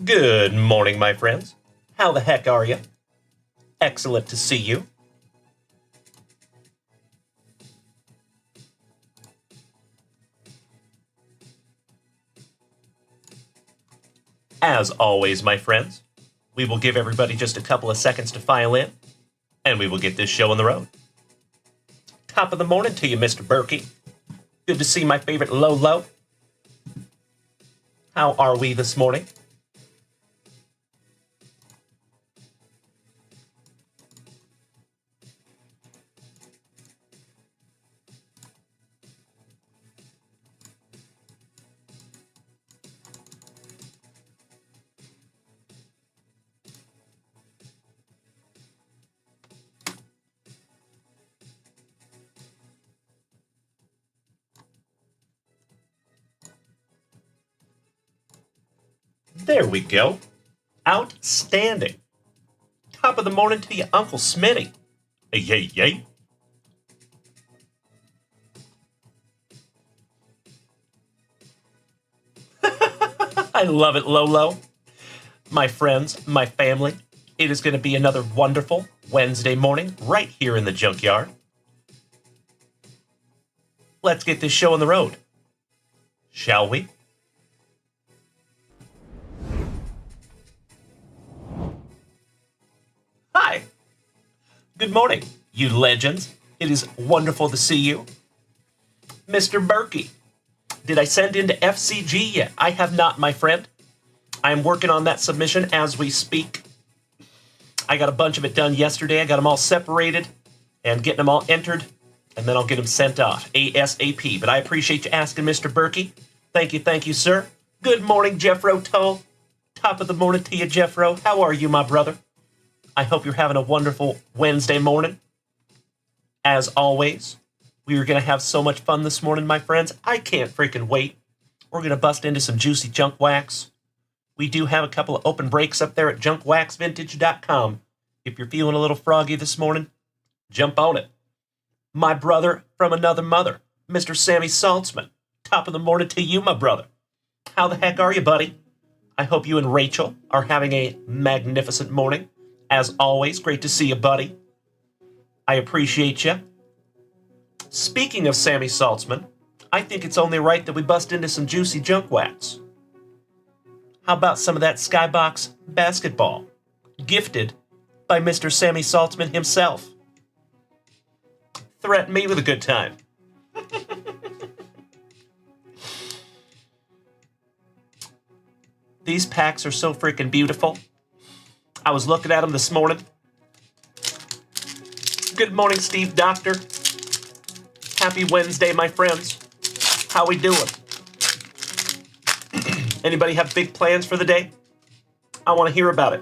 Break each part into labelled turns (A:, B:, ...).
A: Good morning, my friends. How the heck are you? Excellent to see you. As always, my friends, we will give everybody just a couple of seconds to file in, and we will get this show on the road. Top of the morning to you, Mr. Berkey. Good to see my favorite Lolo. How are we this morning? There we go. Outstanding. Top of the morning to you, Uncle Smitty. Yay, yay. I love it, Lolo. My friends, my family, it is going to be another wonderful Wednesday morning right here in the junkyard. Let's get this show on the road, shall we? Hi. Good morning, you legends. It is wonderful to see you. Mr. Berkey, did I send into FCG yet? I have not, my friend. I am working on that submission as we speak. I got a bunch of it done yesterday. I got them all separated and getting them all entered, and then I'll get them sent off ASAP. But I appreciate you asking, Mr. Berkey. Thank you, sir. Good morning, Jeffro Tull. Top of the morning to you, Jeffro. How are you, my brother? I hope you're having a wonderful Wednesday morning. As always, we are going to have so much fun this morning, my friends. I can't freaking wait. We're going to bust into some juicy junk wax. We do have a couple of open breaks up there at junkwaxvintage.com. If you're feeling a little froggy this morning, jump on it. My brother from another mother, Mr. Sammy Saltzman. Top of the morning to you, my brother. How the heck are you, buddy? I hope you and Rachel are having a magnificent morning. As always, great to see you, buddy. I appreciate you. Speaking of Sammy Saltzman, I think it's only right that we bust into some juicy junk wax. How about some of that Skybox basketball, gifted by Mr. Sammy Saltzman himself? Threaten me with a good time. These packs are so freaking beautiful. I was looking at them this morning. Good morning, Steve Doctor. Happy Wednesday, my friends. How we doing? Anybody have big plans for the day? I want to hear about it.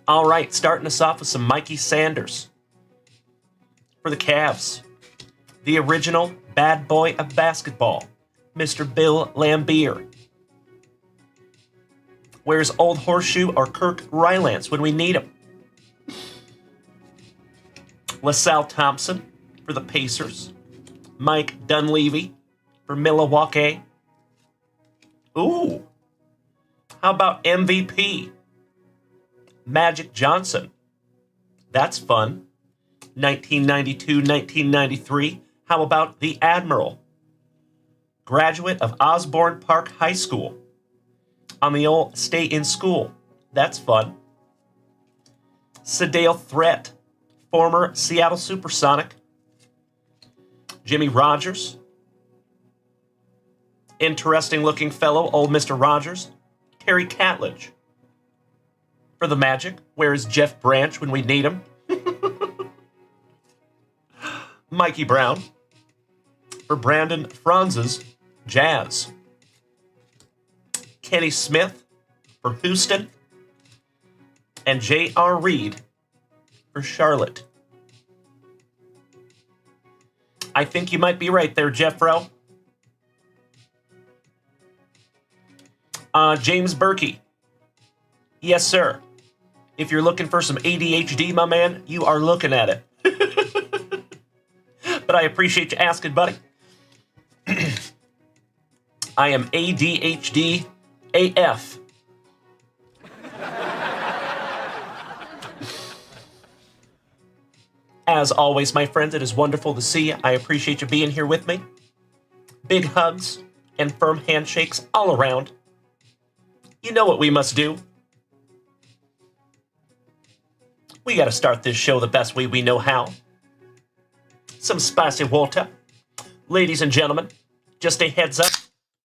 A: All right, starting us off with some Mikey Sanders for the Cavs. The original bad boy of basketball, Mr. Bill Laimbeer. Where's Old Horseshoe or Kirk Rylance when we need him? LaSalle Thompson for the Pacers. Mike Dunleavy for Milwaukee. Ooh. How about MVP? Magic Johnson. That's fun. 1992-1993. How about the Admiral? Graduate of Osborne Park High School. On the old stay in school. That's fun. Sedale Threat. Former Seattle Supersonic. Jimmy Rogers. Interesting looking fellow, old Mr. Rogers. Terry Catledge. For the Magic, where is Jeff Branch when we need him? Mikey Brown. For Brandon Franz's Jazz. Kenny Smith for Houston. And J.R. Reed for Charlotte. I think you might be right there, Jeffro. James Berkey. Yes, sir. If you're looking for some ADHD, my man, you are looking at it. But I appreciate you asking, buddy. I am ADHD AF. As always, my friends, it is wonderful to see you. I appreciate you being here with me. Big hugs and firm handshakes all around. You know what we must do. We got to start this show the best way we know how. Some spicy water. Ladies and gentlemen, just a heads up.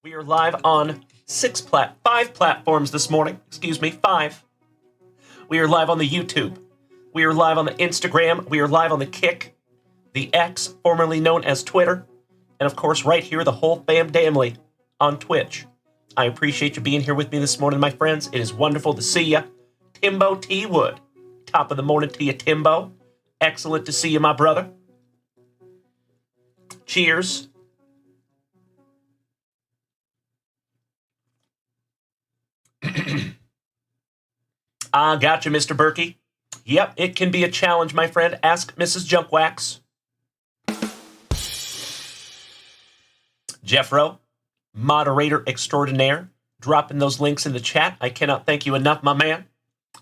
A: We are live on 5 platforms this morning. Excuse me, 5. We are live on the YouTube. We are live on the Instagram. We are live on the Kick, the X, formerly known as Twitter, and of course right here, the whole family on Twitch. I appreciate you being here with me this morning, my friends. It is wonderful to see you. Timbo T. Wood. Top of the morning to you, Timbo. Excellent to see you, my brother. Cheers. I got you, Mr. Berkey. Yep, it can be a challenge, my friend. Ask Mrs. Junkwax. Jeffro, moderator extraordinaire, dropping those links in the chat. I cannot thank you enough, my man.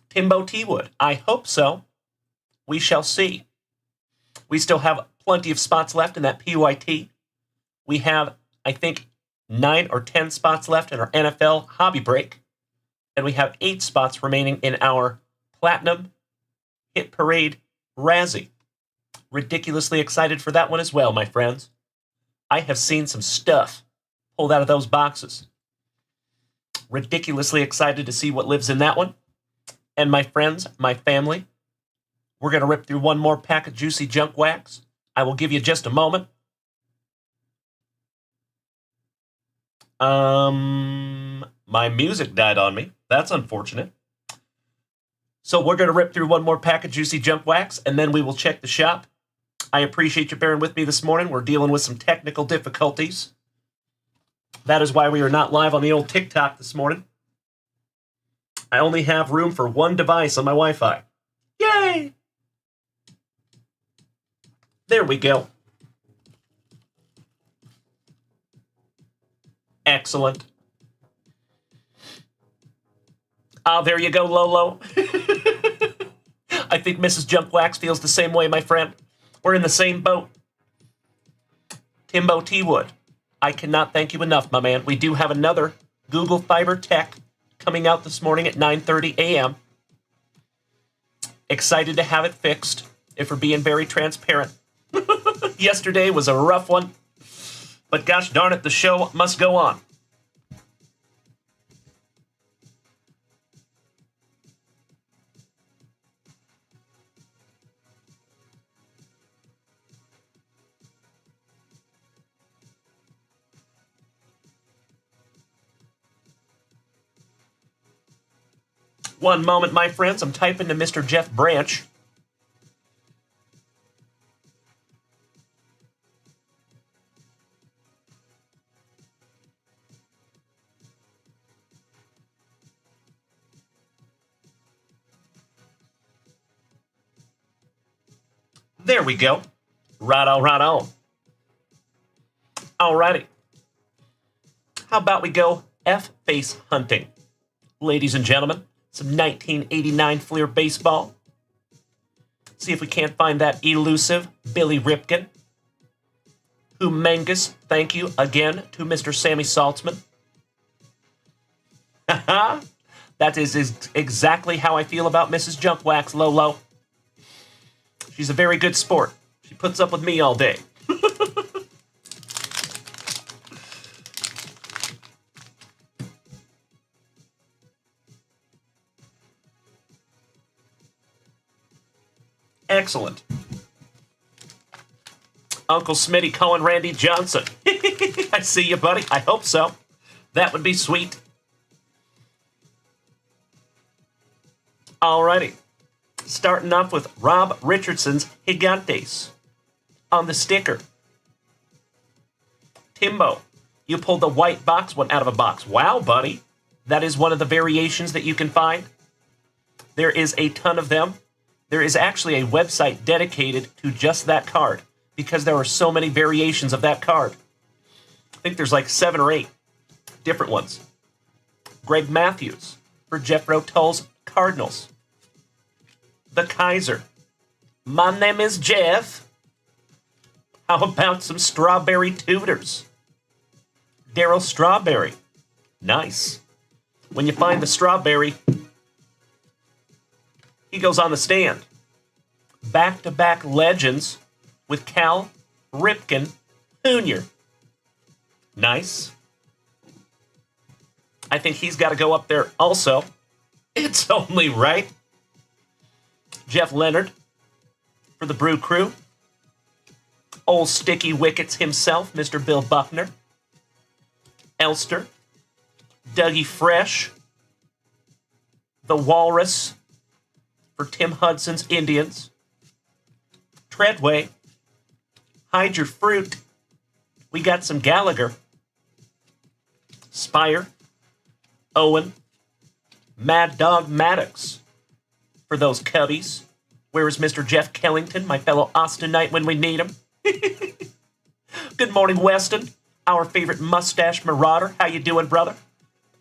A: Timbo T. Wood, I hope so. We shall see. We still have plenty of spots left in that PYT. We have, I think, 9 or 10 spots left in our NFL hobby break. And we have 8 spots remaining in our Platinum Hit Parade Razzie. Ridiculously excited for that one as well, my friends. I have seen some stuff pulled out of those boxes. Ridiculously excited to see what lives in that one. And my friends, my family, we're going to rip through one more pack of juicy junk wax. I will give you just a moment. My music died on me. That's unfortunate. So we're going to rip through one more pack of juicy junk wax, and then we will check the shop. I appreciate you bearing with me this morning. We're dealing with some technical difficulties. That is why we are not live on the old TikTok this morning. I only have room for one device on my Wi-Fi. Yay! There we go. Excellent. Ah, there you go, Lolo. I think Mrs. Junkwax feels the same way, my friend. We're in the same boat. Timbo T. Wood, I cannot thank you enough, my man. We do have another Google Fiber Tech coming out this morning at 9:30 a.m. Excited to have it fixed, if we're being very transparent. Yesterday was a rough one, but gosh darn it, the show must go on. One moment, my friends. I'm typing to Mr. Jeff Branch. There we go. Right on, right on. Alrighty. How about we go F-face hunting? Ladies and gentlemen, some 1989 Fleer baseball. See if we can't find that elusive Billy Ripken. Humongous thank you again to Mr. Sammy Saltzman. Haha, that is exactly how I feel about Mrs. Junkwax, Lolo. She's a very good sport. She puts up with me all day. Excellent. Uncle Smitty calling Randy Johnson. I see you, buddy. I hope so. That would be sweet. Alrighty. Starting off with Rob Richardson's Gigantes on the sticker. Timbo, you pulled the white box one out of a box. Wow, buddy. That is one of the variations that you can find. There is a ton of them. There is actually a website dedicated to just that card because there are so many variations of that card. I think there's like 7 or 8 different ones. Greg Matthews for Jeff Rotull's Cardinals. The Kaiser. My name is Jeff. How about some strawberry tutors? Daryl Strawberry. Nice. When you find the strawberry, he goes on the stand. Back-to-back legends with Cal Ripken Jr. Nice. I think he's got to go up there also. It's only right. Jeff Leonard for the Brew Crew. Old Sticky Wickets himself, Mr. Bill Buckner. Elster. Dougie Fresh. The Walrus for Tim Hudson's Indians. Treadway. Hide your fruit. We got some Gallagher. Spire. Owen. Mad Dog Maddox for those Cubbies. Where is Mr. Jeff Kellington, my fellow Austinite, when we need him? Good morning, Weston, our favorite mustache marauder. How you doing, brother?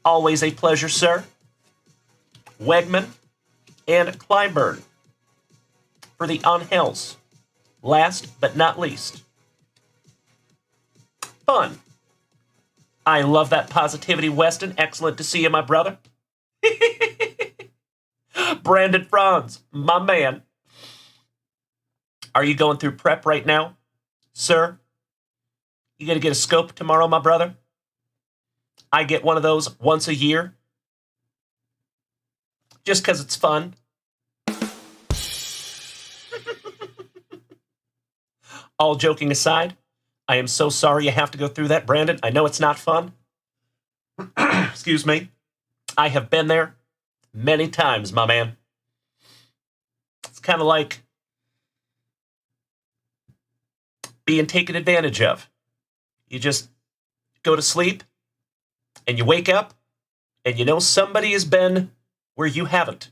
A: Always a pleasure, sir. Wegman and Clyburn for the Unhells. Last but not least. Fun. I love that positivity, Weston. Excellent to see you, my brother. Brandon Franz, my man. Are you going through prep right now, sir? You gonna get a scope tomorrow, my brother? I get one of those once a year. Just because it's fun. All joking aside, I am so sorry you have to go through that, Brandon. I know it's not fun. Excuse me. I have been there many times, my man. It's kind of like being taken advantage of. You just go to sleep, and you wake up, and you know somebody has been where you haven't.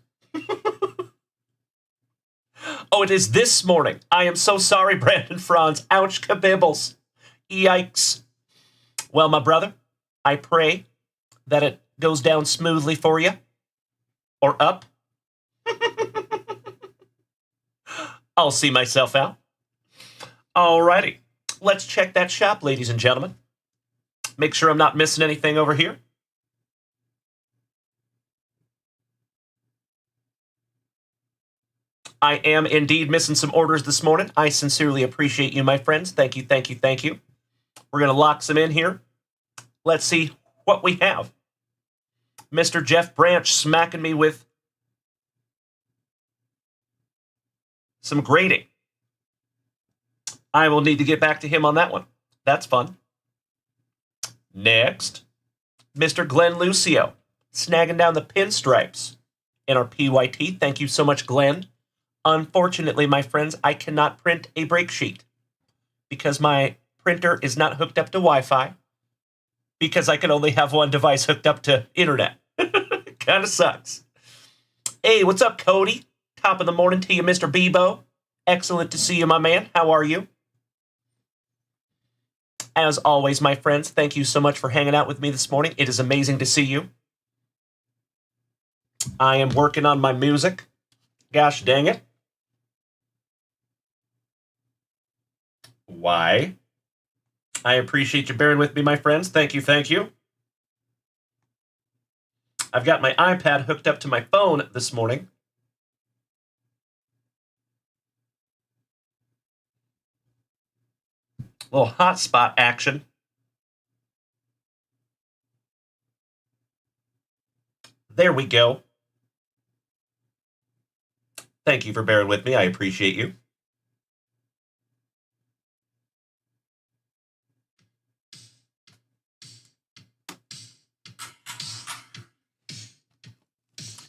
A: Oh, it is this morning. I am so sorry, Brandon Franz. Ouch, kabibbles. Yikes. Well, my brother, I pray that it goes down smoothly for you. Or up. I'll see myself out. Alrighty. Let's check that shop, ladies and gentlemen. Make sure I'm not missing anything over here. I am indeed missing some orders this morning. I sincerely appreciate you, my friends. Thank you, thank you, thank you. We're going to lock some in here. Let's see what we have. Mr. Jeff Branch smacking me with some grading. I will need to get back to him on that one. That's fun. Next, Mr. Glenn Lucio, snagging down the pinstripes in our PYT. Thank you so much, Glenn. Unfortunately, my friends, I cannot print a break sheet because my printer is not hooked up to Wi-Fi because I can only have one device hooked up to internet. Kind of sucks. Hey, what's up, Cody? Top of the morning to you, Mr. Bebo. Excellent to see you, my man. How are you? As always, my friends, thank you so much for hanging out with me this morning. It is amazing to see you. I am working on my music. Gosh dang it. Why? I appreciate you bearing with me, my friends. Thank you, thank you. I've got my iPad hooked up to my phone this morning. A little hotspot action. There we go. Thank you for bearing with me. I appreciate you.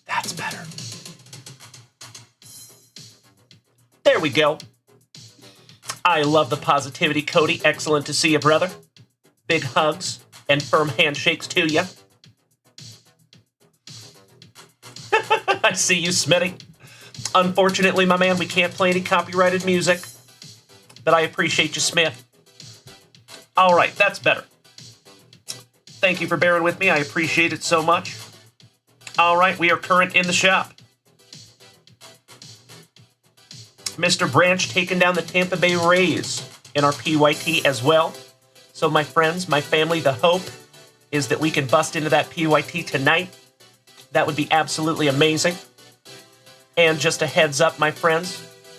A: That's better. There we go. I love the positivity, Cody. Excellent to see you, brother. Big hugs and firm handshakes to you. I see you, Smitty. Unfortunately, my man, we can't play any copyrighted music, but I appreciate you, Smith. All right, that's better. Thank you for bearing with me. I appreciate it so much. All right, we are current in the shop. Mr. Branch taking down the Tampa Bay Rays in our PYT as well. So my friends, my family, the hope is that we can bust into that PYT tonight. That would be absolutely amazing. And just a heads up, my friends,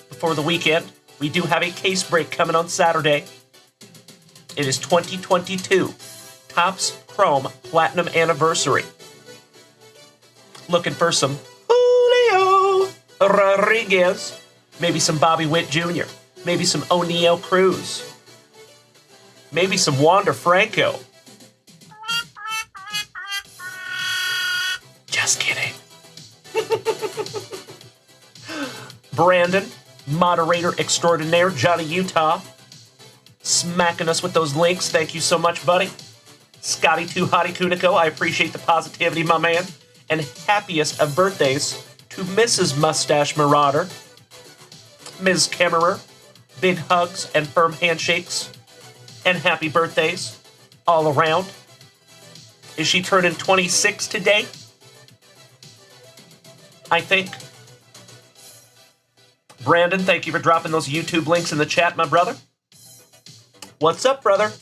A: before the weekend, we do have a case break coming on Saturday. It is 2022 Topps Chrome Platinum Anniversary. Looking for some Julio Rodriguez, maybe some Bobby Witt Jr., maybe some O'Neill Cruz, maybe some Wander Franco. Just kidding. Brandon, moderator extraordinaire, Johnny Utah, smacking us with those links. Thank you so much, buddy. Scotty 2 Hottie Kunico, I appreciate the positivity, my man. And happiest of birthdays to Mrs. Mustache Marauder, Ms. Kemmerer. Big hugs and firm handshakes. And happy birthdays all around. Is she turning 26 today? I think. Brandon, thank you for dropping those YouTube links in the chat, my brother. What's up, brother?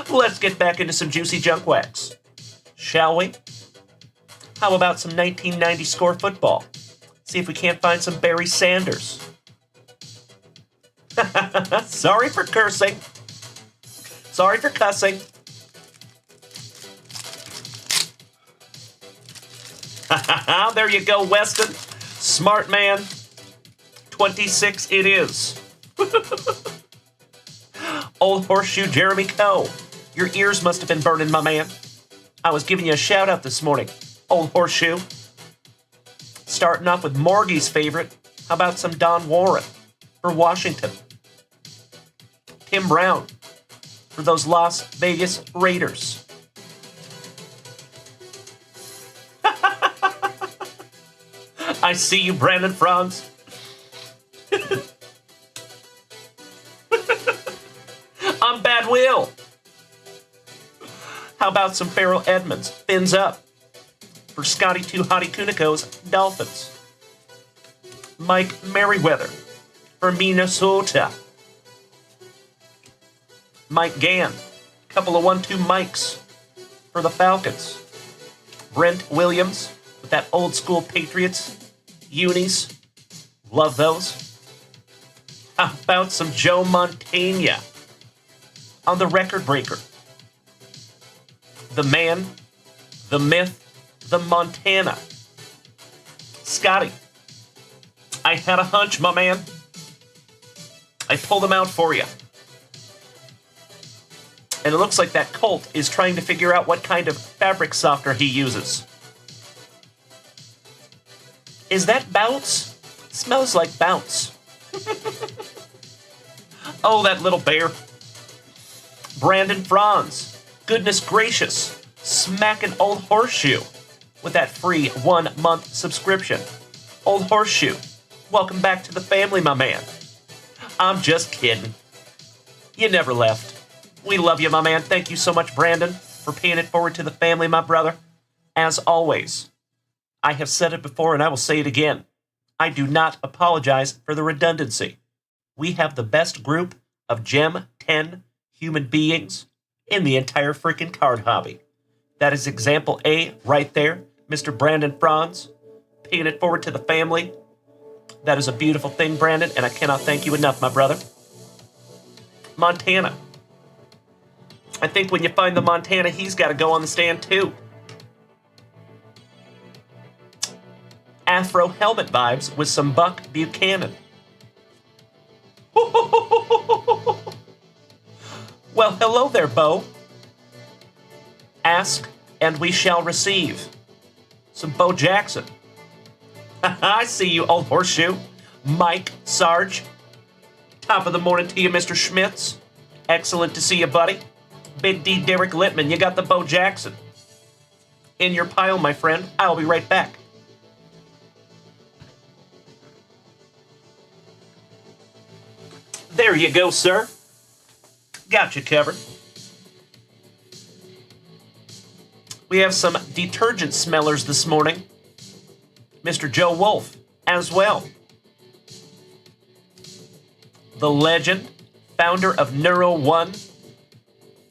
A: Let's get back into some juicy junk wax, shall we? How about some 1990 score football? See if we can't find some Barry Sanders. Sorry for cursing. Sorry for cussing. There you go, Weston. Smart man. 26 it is. Old Horseshoe Jeremy Coe. Your ears must have been burning, my man. I was giving you a shout out this morning. Old Horseshoe. Starting off with Morgie's favorite. How about some Don Warren for Washington? Tim Brown for those Las Vegas Raiders. I see you, Brandon Franz. I'm Bad Will. How about some Farrell Edmonds? Fins up for Scotty 2 Hottie Kunico's Dolphins. Mike Merriweather for Minnesota. Mike Gann. Couple of 1-2 Mikes for the Falcons. Brent Williams with that old school Patriots unis. Love those. How about some Joe Montana on the record breaker? The man, the myth, the Montana. Scotty, I had a hunch, my man. I pulled him out for you. And it looks like that Colt is trying to figure out what kind of fabric softener he uses. Is that Bounce? Smells like Bounce. Oh, that little bear. Brandon Franz. Goodness gracious. Smacking Old Horseshoe with that free 1-month subscription. Old Horseshoe, welcome back to the family, my man. I'm just kidding. You never left. We love you, my man. Thank you so much, Brandon, for paying it forward to the family, my brother. As always, I have said it before and I will say it again. I do not apologize for the redundancy. We have the best group of Gem 10 human beings in the entire freaking card hobby. That is example A right there, Mr. Brandon Franz, paying it forward to the family. That is a beautiful thing, Brandon, and I cannot thank you enough, my brother. Montana. I think when you find the Montana, he's got to go on the stand too. Afro helmet vibes with some Buck Buchanan. Well, hello there, Bo. Ask and we shall receive. Some Bo Jackson. I see you, Old Horseshoe. Mike Sarge. Top of the morning to you, Mr. Schmitz. Excellent to see you, buddy. Big D Derek Littman, you got the Bo Jackson. In your pile, my friend. I'll be right back. There you go, sir. Got you covered. We have some detergent smellers this morning. Mr. Joe Wolf as well. the legend, founder of Neuro One,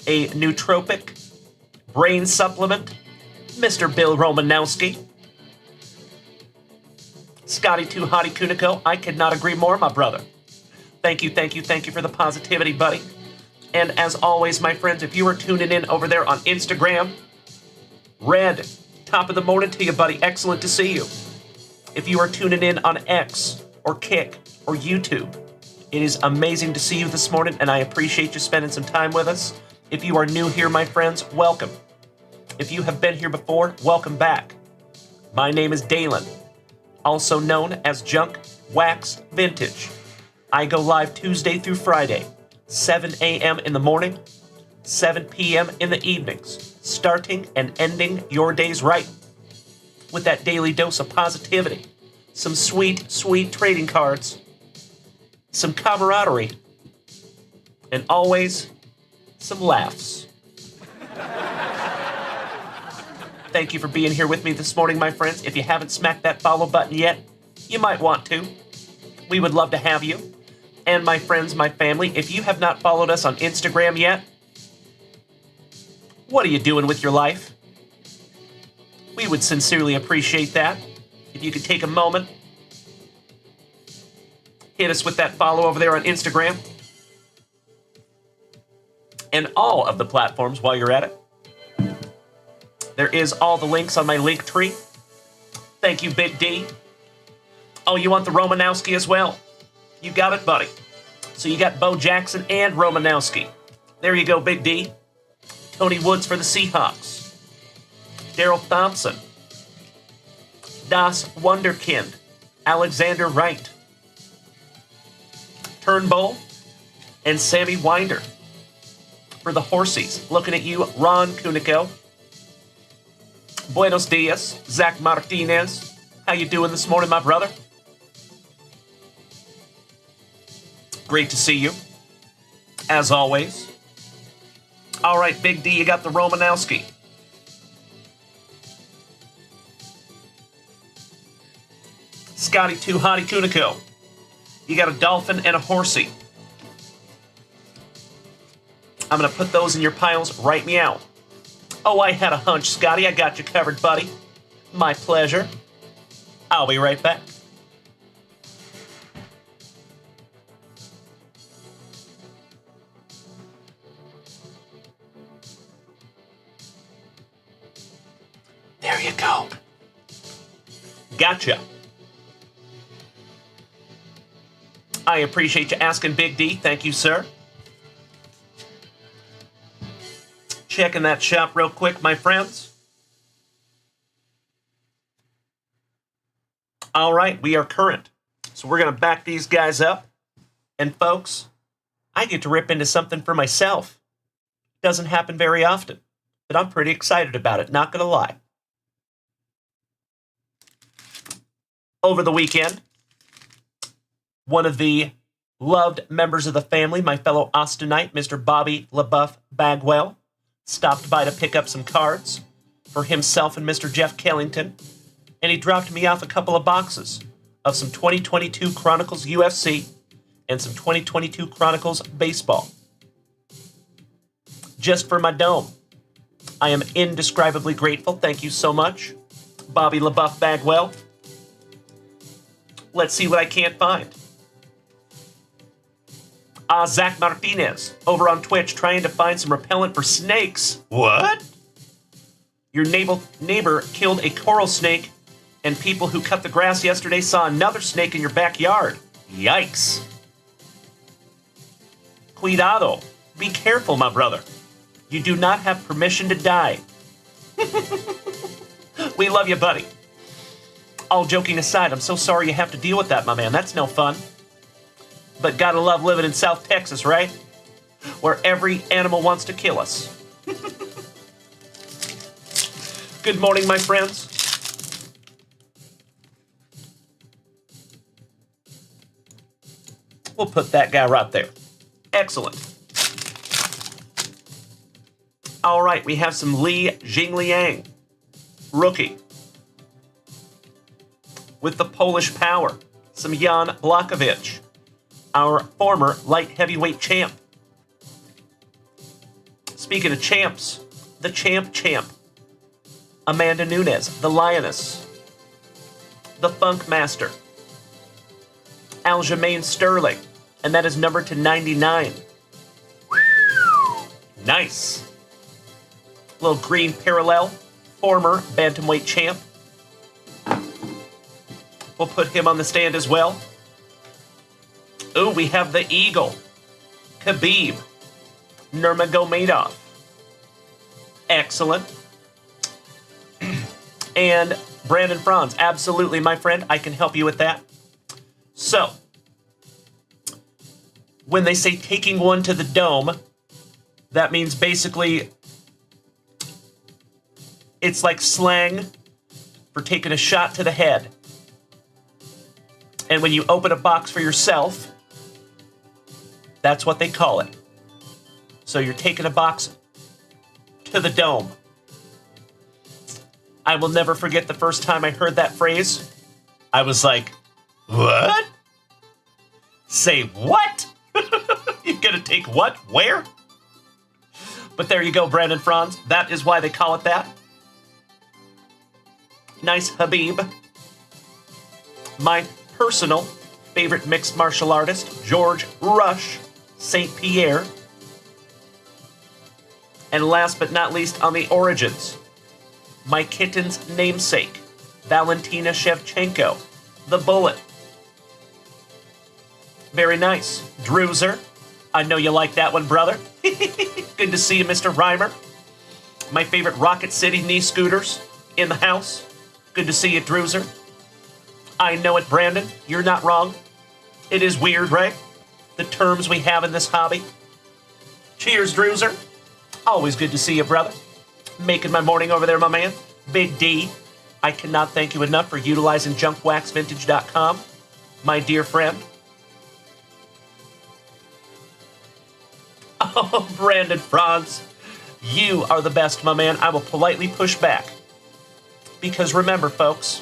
A: a nootropic brain supplement, Mr. Bill Romanowski. Scotty Too Hottie Kuniko, I could not agree more, my brother. Thank you for the positivity, buddy. And as always, my friends, if you are tuning in over there on Instagram, Red, top of the morning to you, buddy. Excellent to see you. If you are tuning in on X or Kick or YouTube, it is amazing to see you this morning, and I appreciate you spending some time with us. If you are new here, my friends, welcome. If you have been here before, welcome back. My name is Dalen, also known as JunkWax Vintage. I go live Tuesday through Friday, 7 a.m. in the morning, 7 p.m. in the evenings, starting and ending your days right with that daily dose of positivity, some sweet, sweet trading cards, some camaraderie, and always some laughs. Thank you for being here with me this morning, my friends. If you haven't smacked that follow button yet, you might want to. We would love to have you. And my friends, my family, if you have not followed us on Instagram yet, what are you doing with your life? We would sincerely appreciate that. If you could take a moment, hit us with that follow over there on Instagram and all of the platforms while you're at it. There is all the links on my link tree. Thank you, Big D. Oh, you want the Romanowski as well? You got it, buddy. So you got Bo Jackson and Romanowski. There you go, Big D. Tony Woods for the Seahawks. Daryl Thompson. Das Wunderkind. Alexander Wright. Turnbull and Sammy Winder. For the Horsies, looking at you, Ron Kuniko. Buenos dias, Zach Martinez. How you doing this morning, my brother? Great to see you, as always. All right, Big D, you got the Romanowski. Scotty Too Hottie Kuniko. You got a dolphin and a horsey. I'm going to put those in your piles right meow. Oh, I had a hunch, Scotty. I got you covered, buddy. My pleasure. I'll be right back. There you go. Gotcha. I appreciate you asking, Big D. Thank you, sir. Checking that shop real quick, my friends. All right, we are current. So we're going to back these guys up. And folks, I get to rip into something for myself. Doesn't happen very often, but I'm pretty excited about it, not going to lie. Over the weekend, one of the loved members of the family, my fellow Austinite, Mr. Bobby LaBeouf Bagwell, stopped by to pick up some cards for himself and Mr. Jeff Kellington, and he dropped me off a couple of boxes of some 2022 Chronicles UFC and some 2022 Chronicles Baseball. Just for my dome. I am indescribably grateful. Thank you so much, Bobby LaBeouf Bagwell. Let's see what I can't find. Zach Martinez over on Twitch trying to find some repellent for snakes. What? Your neighbor killed a coral snake, and people who cut the grass yesterday saw another snake in your backyard. Yikes. Cuidado. Be careful, my brother. You do not have permission to die. We love you, buddy. All joking aside, I'm so sorry you have to deal with that, my man. That's no fun. But gotta love living in South Texas, right? Where every animal wants to kill us. Good morning, my friends. We'll put that guy right there. Excellent. All right, we have some Li Jingliang, rookie. With the Polish power, some Jan Blachowicz. our former light heavyweight champ. Speaking of champs, the champ, Amanda Nunes, the Lioness, the Funk Master, Aljamain Sterling, and that is numbered to 99. Nice. Little green parallel, former bantamweight champ. We'll put him on the stand as well. Ooh, we have the Eagle, Khabib Nurmagomedov. Excellent. And Brandon Franz, absolutely, my friend. I can help you with that. So, when they say taking one to the dome, that means basically it's like slang for taking a shot to the head. And when you open a box for yourself, that's what they call it. So you're taking a box to the dome. I will never forget the first time I heard that phrase. I was like, what? Say what? You're gonna take what? Where? But there you go, Brandon Franz. That is why they call it that. Nice Habib. My personal favorite mixed martial artist, George Rush St. Pierre. And last but not least, on the origins, my kitten's namesake, Valentina Shevchenko, the Bullet. Very nice. Druzer, I know you like that one, brother. Good to see you, Mr. Reimer. My favorite Rocket City knee scooters in the house. Good to see you, Druzer. I know it, Brandon. You're not wrong. It is weird, right? The terms we have in this hobby. Cheers, Druzer. Always good to see you, brother. Making my morning over there, my man. Big D. I cannot thank you enough for utilizing junkwaxvintage.com, my dear friend. Oh, Brandon Franz, you are the best, my man. I will politely push back. Because remember, folks,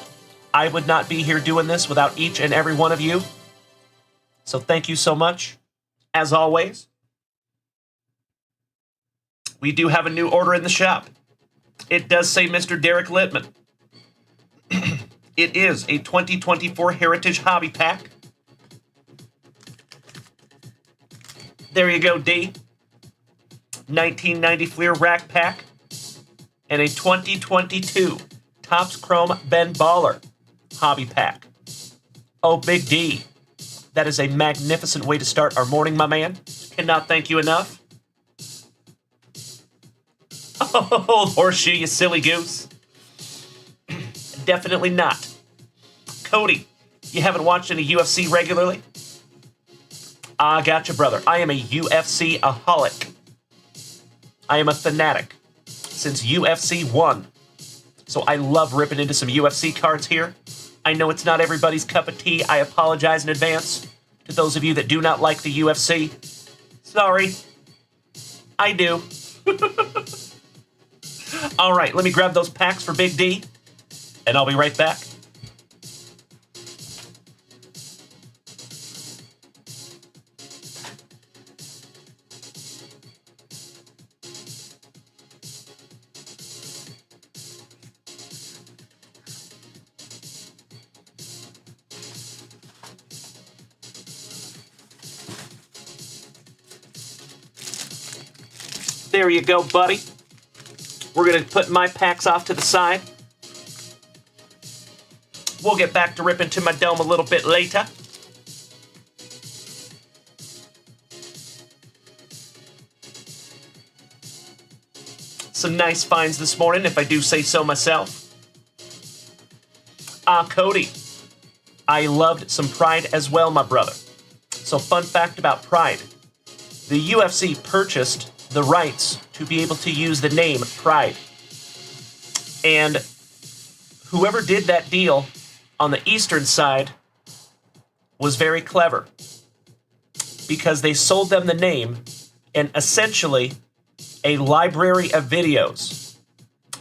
A: I would not be here doing this without each and every one of you. So thank you so much. As always, we do have a new order in the shop. It does say Mr. Derek Littman. It is a 2024 Heritage Hobby Pack. There you go, D. 1990 Fleer Rack Pack. And a 2022 Topps Chrome Ben Baller Hobby Pack. Oh, Big D. That is a magnificent way to start our morning, my man. Cannot thank you enough. Oh, horseshoe, you silly goose. Definitely not. Cody, you haven't watched any UFC regularly? I gotcha, brother. I am a UFC-aholic. I am a fanatic since UFC 1. So I love ripping into some UFC cards here. I know it's not everybody's cup of tea. I apologize in advance to those of you that do not like the UFC. Sorry. I do. All right, let me grab those packs for Big D, and I'll be right back. There you go, buddy. We're going to put my packs off to the side. We'll get back to ripping to my dome a little bit later. Some nice finds this morning, if I do say so myself. Cody. I loved some Pride as well, my brother. So fun fact about Pride. The UFC purchased the rights to be able to use the name Pride. And whoever did that deal on the eastern side was very clever, because they sold them the name and essentially a library of videos.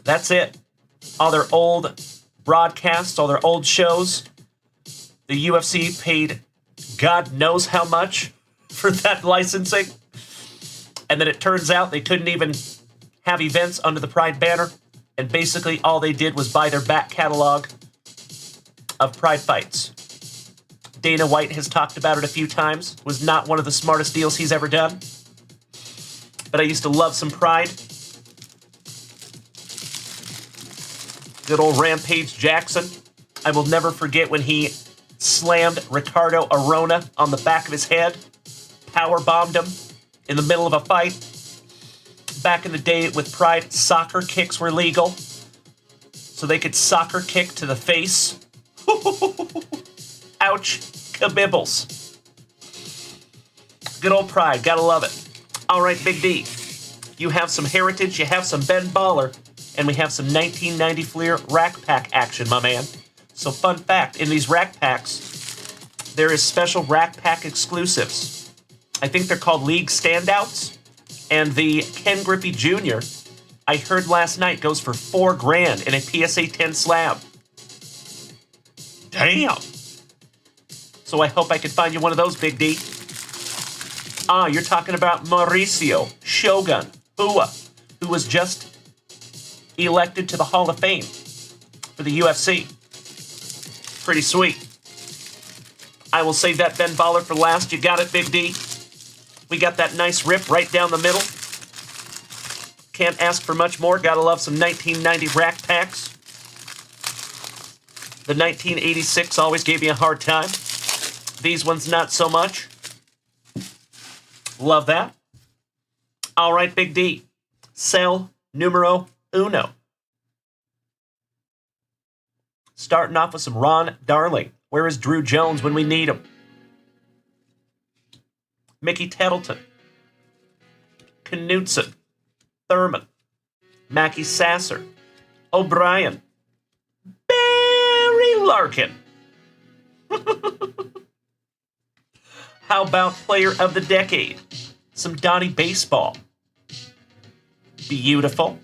A: That's it. All their old broadcasts, all their old shows. The UFC paid God knows how much for that licensing. And then it turns out they couldn't even have events under the Pride banner. And basically all they did was buy their back catalog of Pride fights. Dana White has talked about it a few times. Was not one of the smartest deals he's ever done. But I used to love some Pride. Good old Rampage Jackson. I will never forget when he slammed Ricardo Arona on the back of his head, powerbombed him in the middle of a fight. Back in the day with Pride, soccer kicks were legal, so they could soccer kick to the face. Ouch, kabibbles. Good old Pride, gotta love it. All right, Big D, you have some heritage, you have some Ben Baller, and we have some 1990 Fleer rack pack action, my man. So fun fact, in these rack packs, there is special rack pack exclusives. I think they're called League Standouts. And the Ken Griffey Jr., I heard last night, goes for $4,000 in a PSA 10 slab. Damn. So I hope I can find you one of those, Big D. Ah, you're talking about Mauricio Shogun Hua, who was just elected to the Hall of Fame for the UFC. Pretty sweet. I will save that Ben Baller for last. You got it, Big D. We got that nice rip right down the middle. Can't ask for much more. Gotta love some 1990 rack packs. The 1986 always gave me a hard time. These ones not so much. Love that. All right, Big D. Cell numero uno. Starting off with some Ron Darling. Where is Drew Jones when we need him? Mickey Tettleton, Knutson, Thurman, Mackie Sasser, O'Brien, Barry Larkin. How about Player of the Decade? Some Donnie Baseball. Beautiful.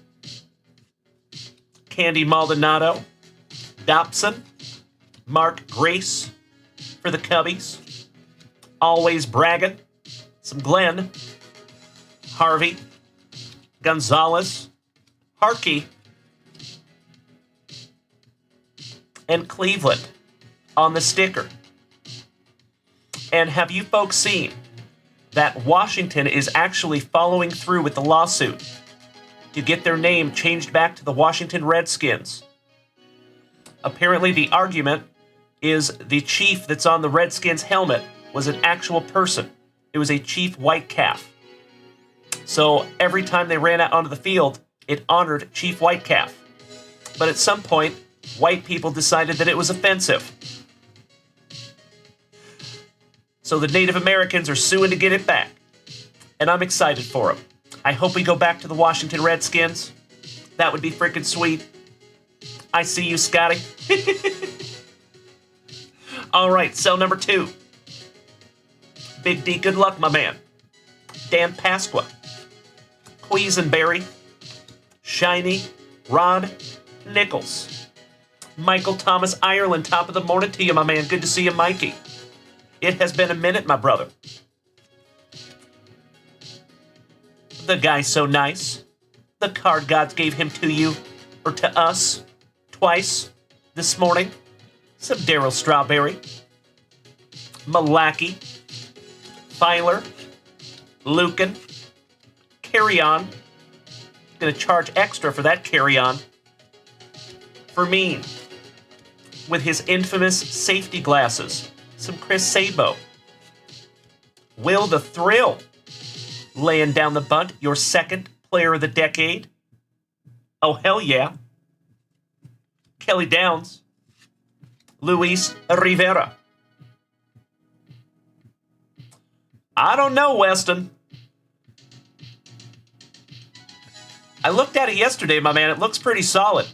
A: Candy Maldonado, Dobson, Mark Grace for the Cubbies. Always bragging. Some Glenn, Harvey, Gonzalez, Harkey, and Cleveland on the sticker. And have you folks seen that Washington is actually following through with the lawsuit to get their name changed back to the Washington Redskins? Apparently the argument is the chief that's on the Redskins helmet was an actual person. It was a Chief Whitecalf. So every time they ran out onto the field, it honored Chief Whitecalf. But at some point, white people decided that it was offensive. So the Native Americans are suing to get it back. And I'm excited for them. I hope we go back to the Washington Redskins. That would be freaking sweet. I see you, Scotty. All right, cell number 2. Big D, good luck, my man. Dan Pasqua, Quisenberry, Shiny, Rod Nichols, Michael Thomas Ireland, top of the morning to you, my man. Good to see you, Mikey. It has been a minute, my brother. The guy's so nice. The card gods gave him to you, or to us, twice this morning. Some Daryl Strawberry, Malaki, Filer, Lucan, Carry On. Gonna charge extra for that Carry On. Fermin, with his infamous safety glasses. Some Chris Sabo. Will the Thrill, laying down the bunt. Your second Player of the Decade. Oh, hell yeah. Kelly Downs. Luis Rivera. I don't know, Weston. I looked at it yesterday, my man. It looks pretty solid.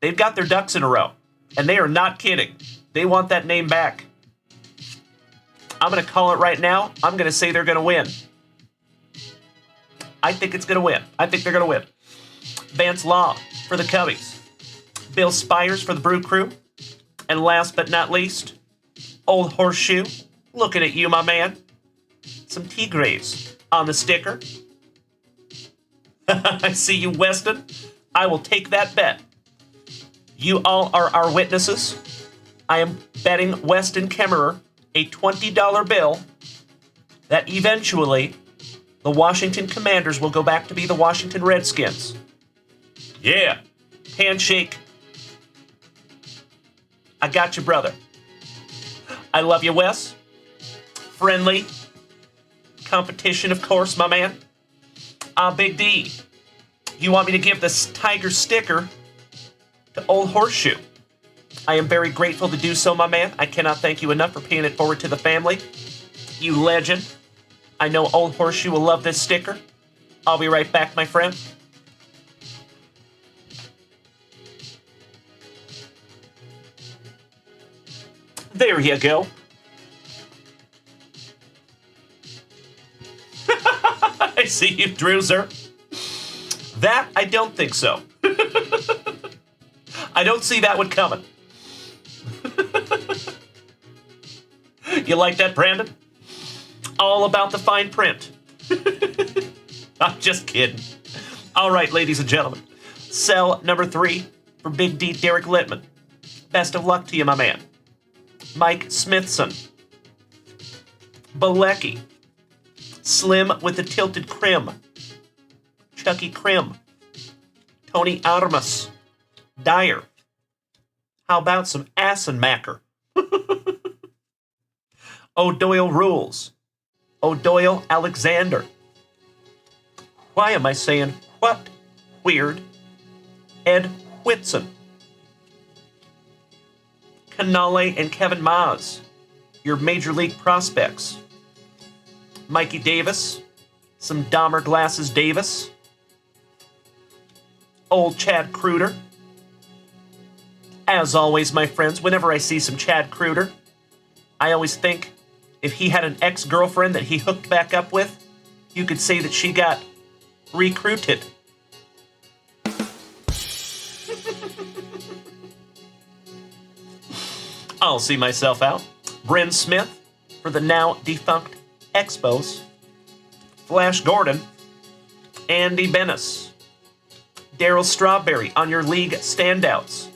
A: They've got their ducks in a row. And they are not kidding. They want that name back. I'm going to call it right now. I'm going to say they're going to win. I think it's going to win. I think they're going to win. Vance Law for the Cubbies. Bill Spires for the Brew Crew. And last but not least, Old Horseshoe, Looking at you, my man. Some Tigres on the sticker. I see you, Weston. I will take that bet. You all are our witnesses. I am betting Weston Kemmerer a $20 bill that eventually the Washington Commanders will go back to be the Washington Redskins. Yeah. Handshake. I got you, brother. I love you, Wes. Friendly. Competition, of course, my man. Big D. You want me to give this Tiger sticker to Old Horseshoe? I am very grateful to do so, my man. I cannot thank you enough for paying it forward to the family. You legend. I know Old Horseshoe will love this sticker. I'll be right back, my friend. There you go. I see you, Drewzer. That, I don't think so. I don't see that one coming. You like that, Brandon? All about the fine print. I'm just kidding. All right, ladies and gentlemen. Cell number 3 for Big D Derek Littman. Best of luck to you, my man. Mike Smithson. Balecki. Slim with the tilted crim. Chucky Crim. Tony Armas. Dyer. How about some Assenmacher? O'Doyle Rules. O'Doyle Alexander. Why am I saying what? Weird. Ed Whitson. Canale and Kevin Maas. Your major league prospects. Mikey Davis. Some Dahmer Glasses Davis. Old Chad Kruder. As always, my friends, whenever I see some Chad Kruder, I always think if he had an ex-girlfriend that he hooked back up with, you could say that she got recruited. I'll see myself out. Bryn Smith for the now defunct Expos. Flash Gordon. Andy Bennis. Darryl Strawberry on your league standouts.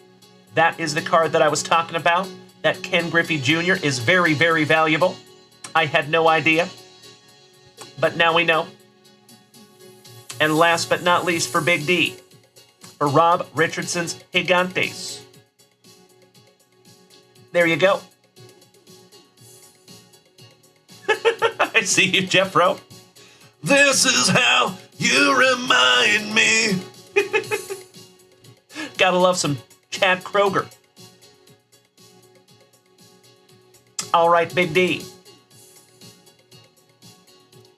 A: That is the card that I was talking about. That Ken Griffey Jr. is very, very valuable. I had no idea. But now we know. And last but not least for Big D. For Rob Richardson's Gigantes. There you go. I see you, Jeff Rowe. This is how you remind me. Gotta love some Chad Kroger. All right, Big D.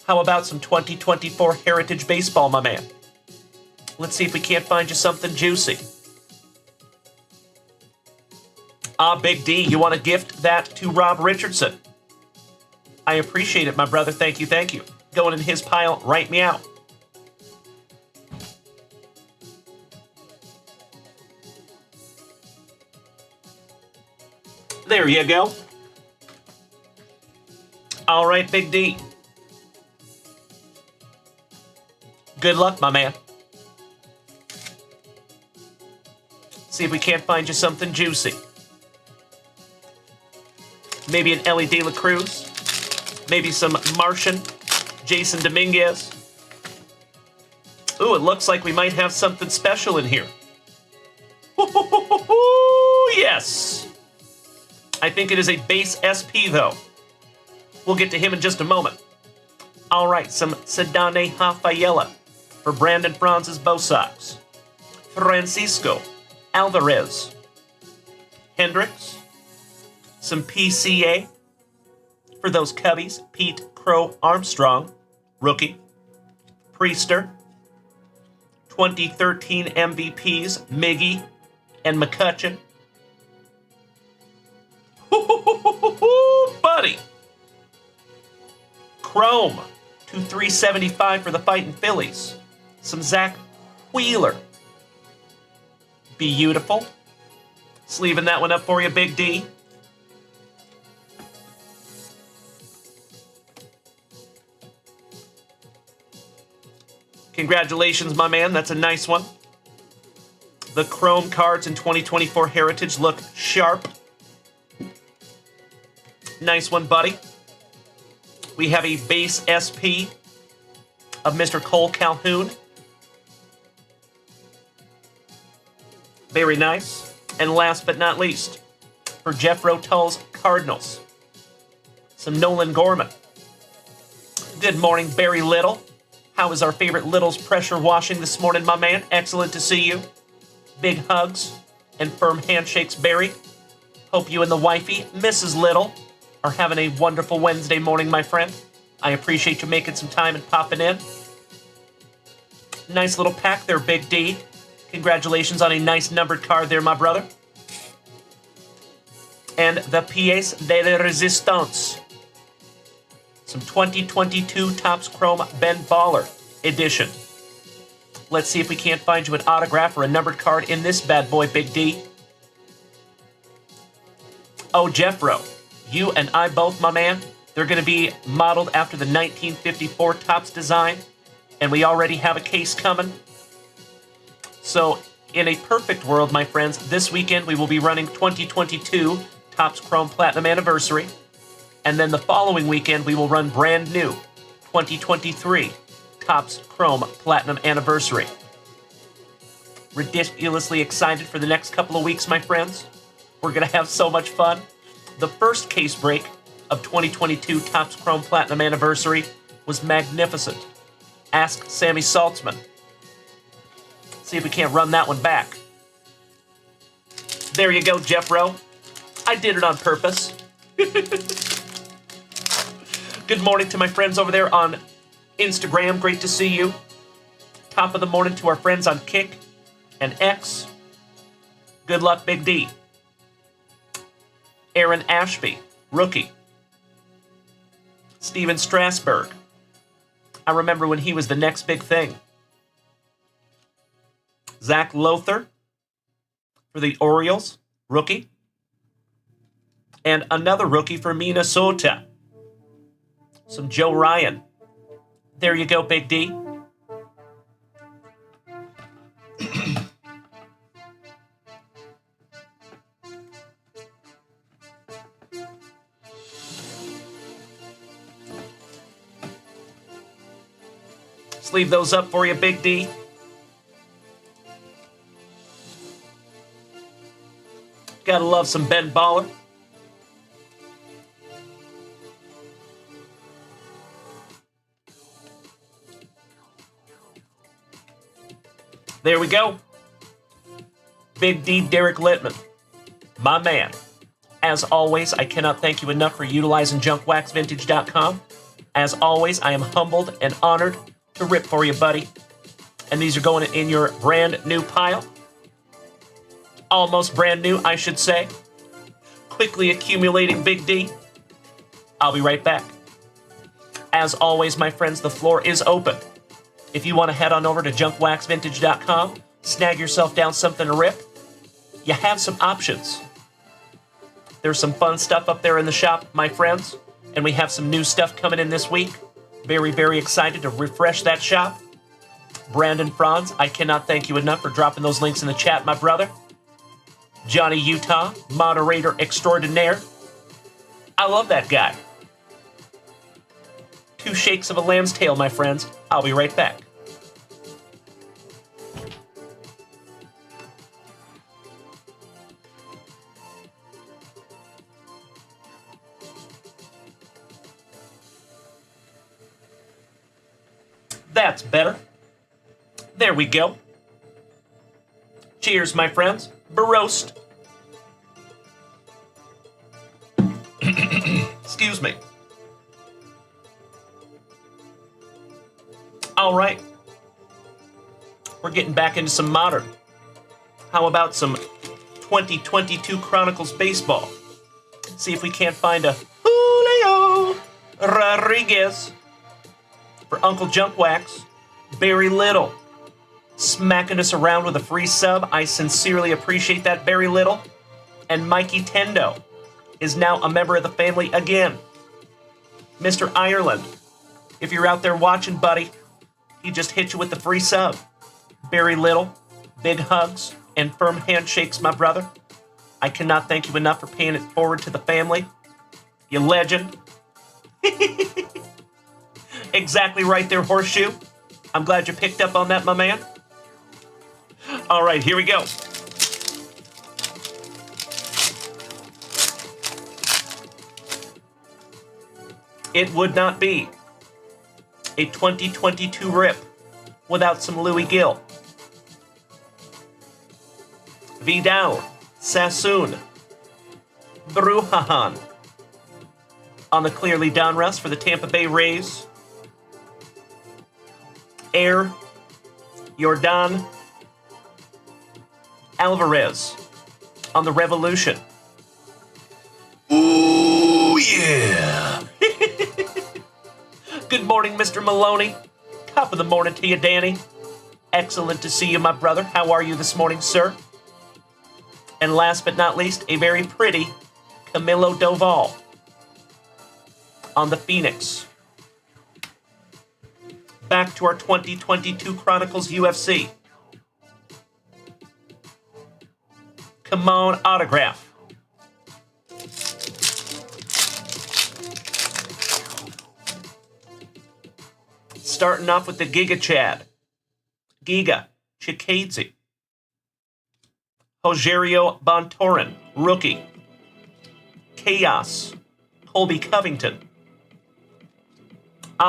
A: How about some 2024 Heritage Baseball, my man? Let's see if we can't find you something juicy. Big D, you want to gift that to Rob Richardson? I appreciate it, my brother. Thank you, thank you. Going in his pile, right me out. There you go. All right, Big D. Good luck, my man. See if we can't find you something juicy. Maybe an Ellie De La Cruz. Maybe some Martian. Jason Dominguez. Ooh, it looks like we might have something special in here. Yes. I think it is a base SP, though. We'll get to him in just a moment. All right, some Sedane Rafaela for Brandon Franz's Bo Sox. Francisco Alvarez. Hendricks. Some PCA for those Cubbies. Pete Crow Armstrong, rookie. Priester. 2013 MVPs, Miggy and McCutcheon. Buddy. Chrome, 2/375 for the Fighting Phillies. Some Zach Wheeler. Beautiful. Sleeving that one up for you, Big D. Congratulations, my man. That's a nice one. The Chrome cards in 2024 Heritage look sharp. Nice one, buddy. We have a base SP of Mr. Cole Calhoun. Very nice. And last but not least, for Jeff Rotull's Cardinals, some Nolan Gorman. Good morning, Barry Little. How is our favorite Little's pressure washing this morning, my man? Excellent to see you. Big hugs and firm handshakes, Barry. Hope you and the wifey, Mrs. Little, are having a wonderful Wednesday morning, my friend. I appreciate you making some time and popping in. Nice little pack there, Big D. Congratulations on a nice numbered card there, my brother. And the Pièce de la Résistance. Some 2022 Topps Chrome Ben Baller edition. Let's see if we can't find you an autograph or a numbered card in this bad boy, Big D. Oh, Jeffro, you and I both, my man, they're going to be modeled after the 1954 Topps design, and we already have a case coming. So, in a perfect world, my friends, this weekend we will be running 2022 Topps Chrome Platinum Anniversary, and then the following weekend we will run brand new 2023 Topps Chrome Platinum Anniversary. Ridiculously excited for the next couple of weeks, my friends. We're going to have so much fun. The first case break of 2022 Topps Chrome Platinum Anniversary was magnificent. Ask Sammy Saltzman. See if we can't run that one back. There you go, Jeffro. I did it on purpose. Good morning to my friends over there on Instagram. Great to see you. Top of the morning to our friends on Kick and X. Good luck, Big D. Aaron Ashby, rookie. Steven Strasburg. I remember when he was the next big thing. Zach Lothar for the Orioles, rookie. And another rookie for Minnesota. Some Joe Ryan. There you go, Big D. Sleeve those up for you, Big D. Gotta love some Ben Baller. There we go. Big D Derek Littman. My man. As always, I cannot thank you enough for utilizing junkwaxvintage.com. As always, I am humbled and honored to rip for you, buddy. And these are going in your brand new pile. Almost brand new, I should say. Quickly accumulating, Big D. I'll be right back. As always, my friends, the floor is open. If you want to head on over to junkwaxvintage.com, snag yourself down something to rip, you have some options. There's some fun stuff up there in the shop, my friends, and we have some new stuff coming in this week. Very, very excited to refresh that shop. Brandon Franz, I cannot thank you enough for dropping those links in the chat, my brother. Johnny Utah, moderator extraordinaire. I love that guy. 2 shakes of a lamb's tail, my friends. I'll be right back. That's better. There we go. Cheers, my friends. Baroast. Excuse me. All right. We're getting back into some modern. How about some 2022 Chronicles baseball? See if we can't find a Julio Rodriguez for Uncle Junkwax. Barry Little smacking us around with a free sub. I sincerely appreciate that, Barry Little. And Mikey Tendo is now a member of the family again. Mr. Ireland, if you're out there watching, buddy, He just hit you with the free sub. Very little, big hugs, and firm handshakes, my brother. I cannot thank you enough for paying it forward to the family. You legend. Exactly right there, Horseshoe. I'm glad you picked up on that, my man. All right, here we go. It would not be a 2022 rip without some Louis Gill. Vidal, Sassoon, Brujahan on the clearly down rest for the Tampa Bay Rays. Air, Yordan, Alvarez on the Revolution. Ooh, yeah. Good morning, Mr. Maloney. Top of the morning to you, Danny. Excellent to see you, my brother. How are you this morning, sir? And last but not least, a very pretty Camilo Doval on the Phoenix. Back to our 2022 Chronicles UFC. Come on, autograph. Starting off with the Giga Chad. Giga Chikadze. Rogerio Bontorin, rookie. Chaos, Colby Covington.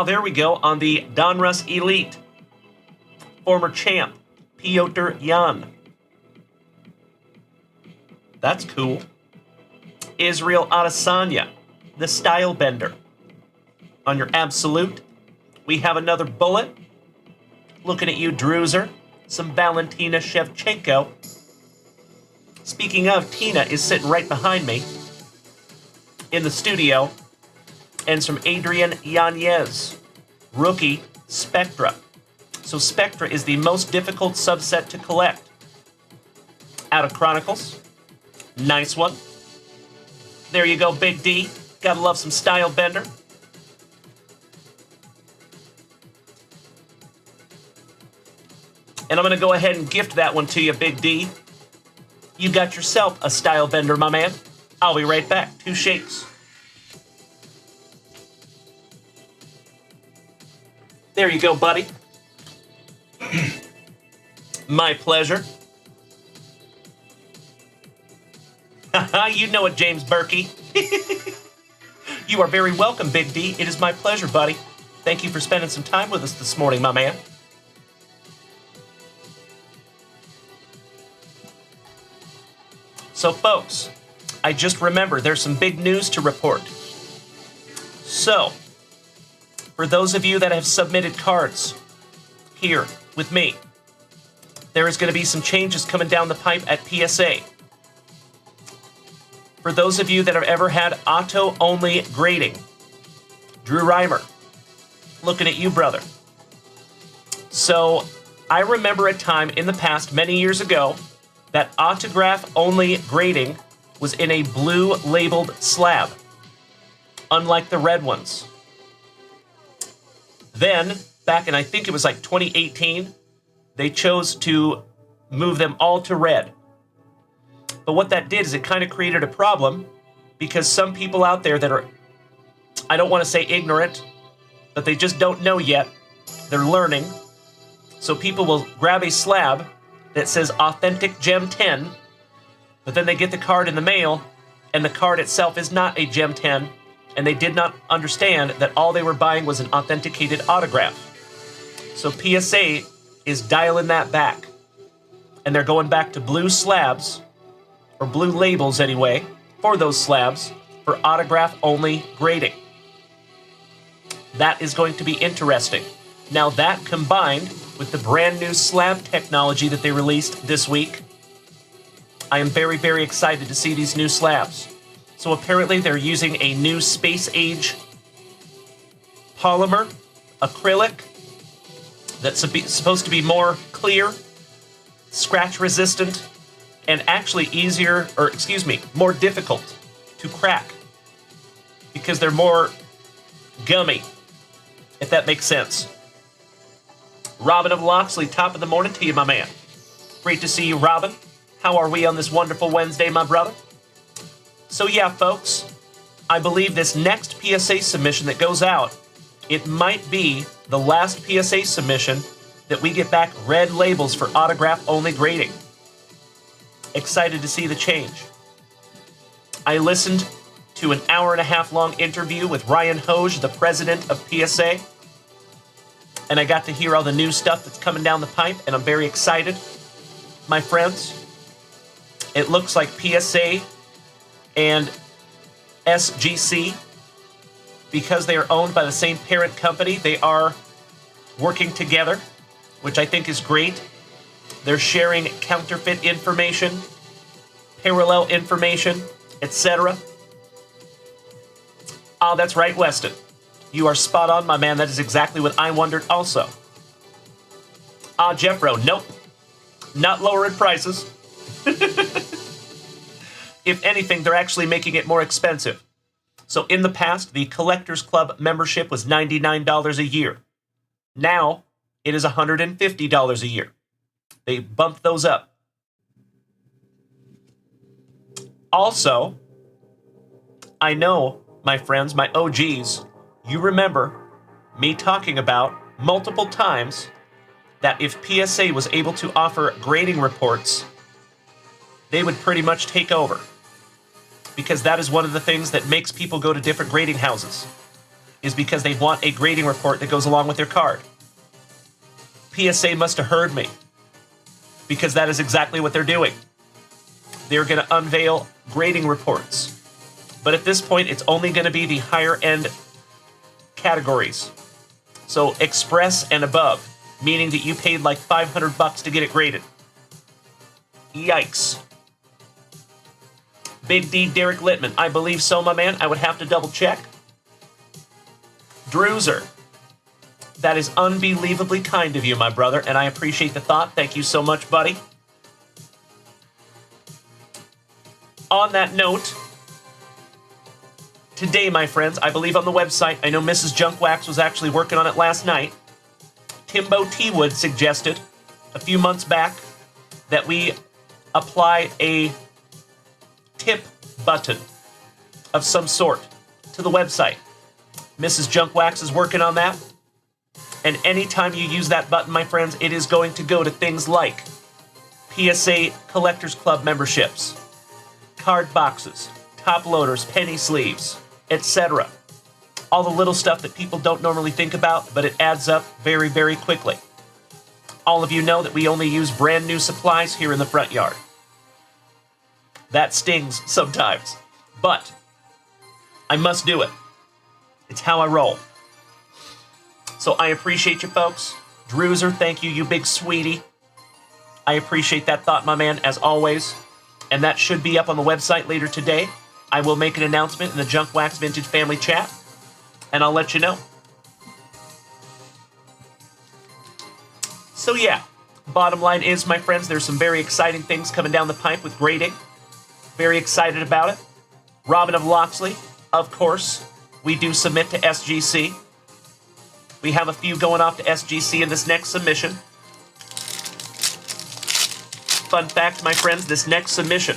A: There we go on the Donruss Elite. Former champ, Piotr Jan. That's cool. Israel Adesanya, the style bender. On your absolute, we have another bullet. Looking at you, Druzer. Some Valentina Shevchenko. Speaking of, Tina is sitting right behind me in the studio. And some Adrian Yanez, rookie Spectra. So Spectra is the most difficult subset to collect. Out of Chronicles. Nice one. There you go, Big D. Gotta love some style bender. And I'm going to go ahead and gift that one to you, Big D. You got yourself a style bender, my man. I'll be right back. 2 shakes. There you go, buddy. My pleasure. You know it, James Berkey. You are very welcome, Big D. It is my pleasure, buddy. Thank you for spending some time with us this morning, my man. So, folks, I just remembered there's some big news to report. So, for those of you that have submitted cards here with me, there is going to be some changes coming down the pipe at PSA. For those of you that have ever had auto-only grading, Drew Reimer, looking at you, brother. So, I remember a time in the past, many years ago, that autograph-only grading was in a blue labeled slab, unlike the red ones. Then, back in I think it was like 2018, they chose to move them all to red. But what that did is it kind of created a problem because some people out there that are, I don't want to say ignorant, but they just don't know yet. They're learning. So people will grab a slab that says Authentic Gem 10, but then they get the card in the mail, and the card itself is not a Gem 10, and they did not understand that all they were buying was an authenticated autograph. So PSA is dialing that back, and they're going back to blue slabs, or blue labels anyway, for those slabs, for autograph-only grading. That is going to be interesting. Now that combined with the brand new slab technology that they released this week, I am very, very excited to see these new slabs. So apparently they're using a new space age polymer, acrylic, that's supposed to be more clear, scratch resistant, and actually more difficult to crack because they're more gummy, if that makes sense. Robin of Locksley, top of the morning to you, my man. Great to see you, Robin. How are we on this wonderful Wednesday, my brother? So yeah, folks, I believe this next PSA submission that goes out, it might be the last PSA submission that we get back red labels for autograph-only grading. Excited to see the change. I listened to an hour-and-a-half long interview with Ryan Hoge, the president of PSA, and I got to hear all the new stuff that's coming down the pipe, and I'm very excited. My friends, it looks like PSA and SGC, because they are owned by the same parent company, they are working together, which I think is great. They're sharing counterfeit information, parallel information, etc. Oh, that's right, Weston. You are spot on, my man. That is exactly what I wondered also. Jeffro, nope. Not lowering prices. If anything, they're actually making it more expensive. So in the past, the Collectors Club membership was $99 a year. Now, it is $150 a year. They bumped those up. Also, I know, my friends, my OGs, you remember me talking about multiple times that if PSA was able to offer grading reports, they would pretty much take over. Because that is one of the things that makes people go to different grading houses, is because they want a grading report that goes along with their card. PSA must have heard me, because that is exactly what they're doing. They're going to unveil grading reports. But at this point, it's only going to be the higher end categories. So express and above, meaning that you paid like $500 to get it graded. Yikes. Big D Derek Littman, I believe so, my man. I would have to double check. Druzer, that is unbelievably kind of you, my brother, and I appreciate the thought. Thank you so much, buddy. On that note, today, my friends, I believe on the website, I know Mrs. Junkwax was actually working on it last night. Timbo T. Wood suggested a few months back that we apply a tip button of some sort to the website. Mrs. Junkwax is working on that. And anytime you use that button, my friends, it is going to go to things like PSA Collectors Club memberships, card boxes, top loaders, penny sleeves, etc. All the little stuff that people don't normally think about, but it adds up very, very quickly. All of you know that we only use brand new supplies here in the front yard. That stings sometimes, but I must do it. It's how I roll. So I appreciate you folks. Druzer, thank you, you big sweetie. I appreciate that thought, my man, as always. And that should be up on the website later today. I will make an announcement in the JunkWax Vintage Family chat, and I'll let you know. So yeah, bottom line is, my friends, there's some very exciting things coming down the pipe with grading. Very excited about it. Robin of Locksley, of course, we do submit to SGC. We have a few going off to SGC in this next submission. Fun fact, my friends, this next submission.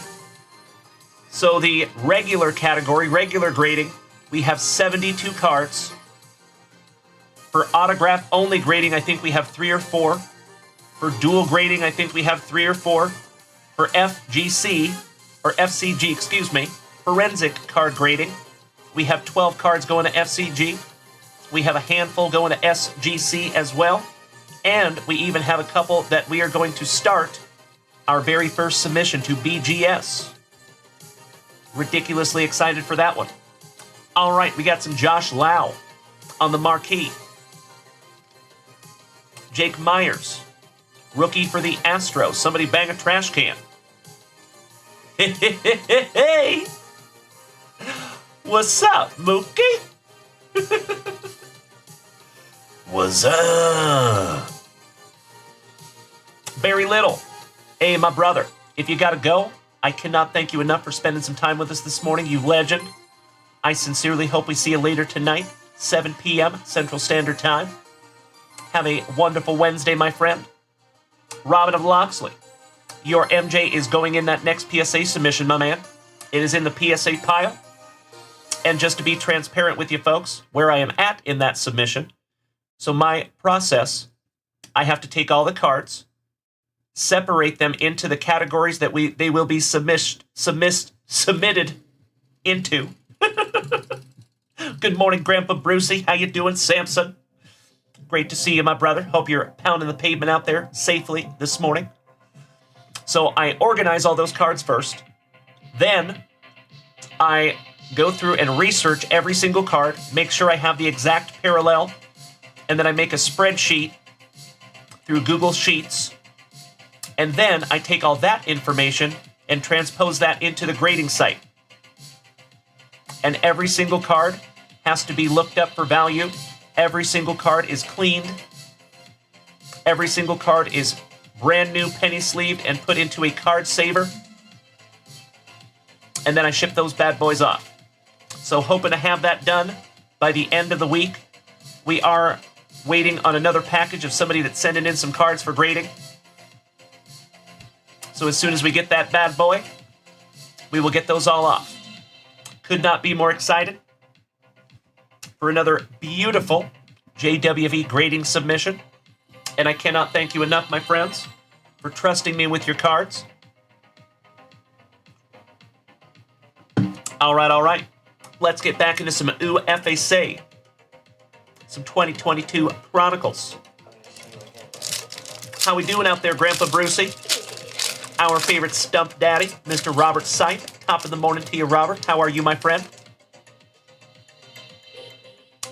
A: So the regular category, regular grading, we have 72 cards. For autograph-only grading, I think we have 3 or 4. For dual grading, I think we have 3 or 4. For FGC, or FCG, excuse me, forensic card grading, we have 12 cards going to FCG. We have a handful going to SGC as well. And we even have a couple that we are going to start our very first submission to BGS. Ridiculously excited for that one. All right, we got some Josh Lau on the marquee. Jake Myers, rookie for the Astros. Somebody bang a trash can. Hey! What's up, Mookie? What's up? Barry Little. Hey, my brother, if you gotta go, I cannot thank you enough for spending some time with us this morning, you legend. I sincerely hope we see you later tonight, 7 p.m. Central Standard Time. Have a wonderful Wednesday, my friend. Robin of Loxley, your MJ is going in that next PSA submission, my man. It is in the PSA pile. And just to be transparent with you folks, where I am at in that submission, so my process, I have to take all the cards, separate them into the categories that they will be submitted into. Good morning, Grandpa Brucey. How you doing, Samson? Great to see you, my brother. Hope you're pounding the pavement out there safely this morning. So I organize all those cards first. Then I go through and research every single card, make sure I have the exact parallel, and then I make a spreadsheet through Google Sheets. And then I take all that information and transpose that into the grading site. And every single card has to be looked up for value. Every single card is cleaned. Every single card is brand new penny sleeved and put into a card saver. And then I ship those bad boys off. So hoping to have that done by the end of the week. We are waiting on another package of somebody that's sending in some cards for grading. So as soon as we get that bad boy, we will get those all off. Could not be more excited for another beautiful JWV grading submission. And I cannot thank you enough, my friends, for trusting me with your cards. All right. Let's get back into some UFAC. Some 2022 Chronicles. How we doing out there, Grandpa Brucey? Our favorite stump daddy, Mr. Robert Sipe. Top of the morning to you, Robert. How are you, my friend?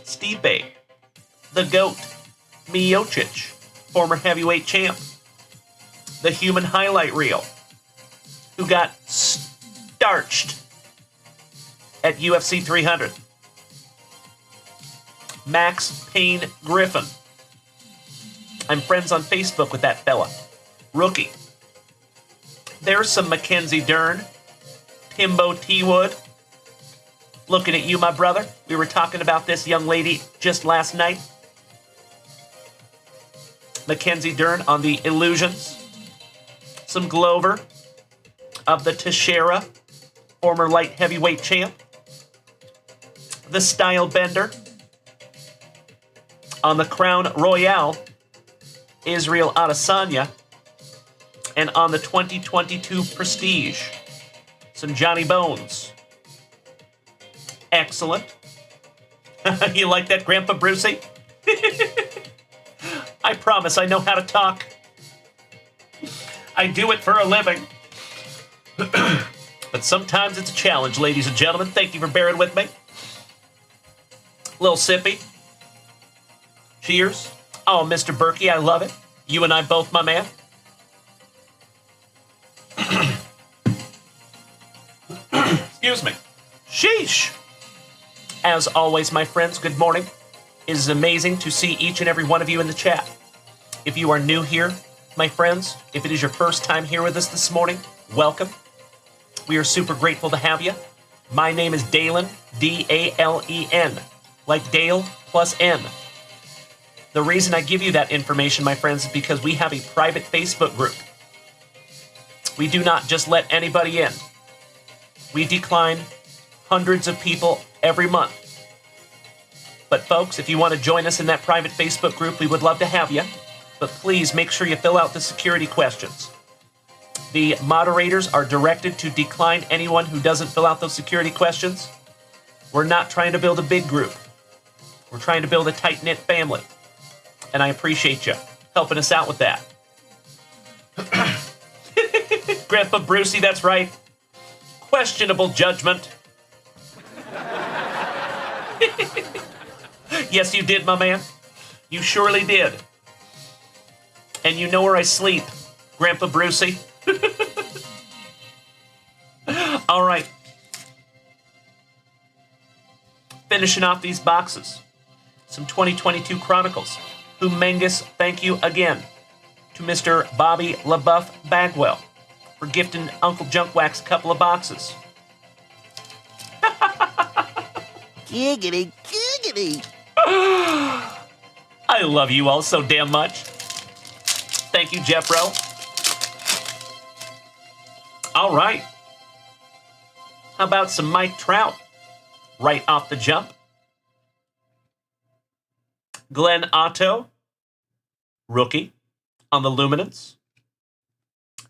A: Stipe, the GOAT, Miocic, former heavyweight champ, the human highlight reel, who got starched at UFC 300. Max Payne Griffin. I'm friends on Facebook with that fella. Rookie. There's some Mackenzie Dern. Timbo T. Wood. Looking at you, my brother. We were talking about this young lady just last night. Mackenzie Dern on the Illusions. Some Glover of the Teixeira, former light heavyweight champ. The Style Bender on the Crown Royale, Israel Adesanya. And on the 2022 Prestige, some Johnny Bones. Excellent. You like that, Grandpa Brucey? I promise I know how to talk. I do it for a living. But sometimes it's a challenge, ladies and gentlemen. Thank you for bearing with me. Little sippy. Cheers. Oh, Mr. Berkey, I love it. You and I both, my man. Excuse me. Sheesh. As always, my friends, good morning. It is amazing to see each and every one of you in the chat. If you are new here, my friends, if it is your first time here with us this morning, welcome. We are super grateful to have you. My name is Dalen, D-A-L-E-N, like Dale plus N. The reason I give you that information, my friends, is because we have a private Facebook group. We do not just let anybody in. We decline hundreds of people every month. But folks, if you want to join us in that private Facebook group, we would love to have you. But please make sure you fill out the security questions. The moderators are directed to decline anyone who doesn't fill out those security questions. We're not trying to build a big group. We're trying to build a tight-knit family. And I appreciate you helping us out with that. Grandpa Brucey, that's right. Questionable judgment. Yes, you did, my man. You surely did. And you know where I sleep, Grandpa Brucey. All right. Finishing off these boxes. Some 2022 Chronicles. Humongous thank you again to Mr. Bobby LaBeouf Bagwell for gifting Uncle Junkwax a couple of boxes. Giggity, giggity. I love you all so damn much. Thank you, Jeffro. All right. How about some Mike Trout right off the jump? Glenn Otto, rookie on the Luminance.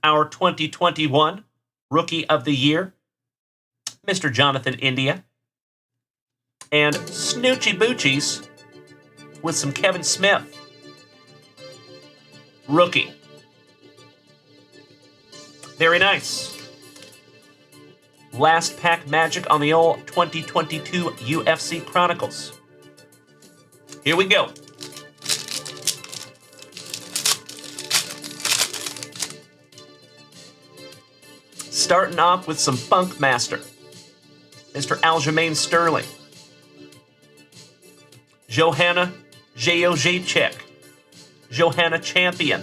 A: Our 2021 Rookie of the Year, Mr. Jonathan India. And Snoochie Boochies with some Kevin Smith, rookie. Very nice. Last pack magic on the old 2022 UFC Chronicles. Here we go. Starting off with some Funk Master, Mr. Aljamain Sterling. Johanna Jędrzejczyk, Johanna Champion,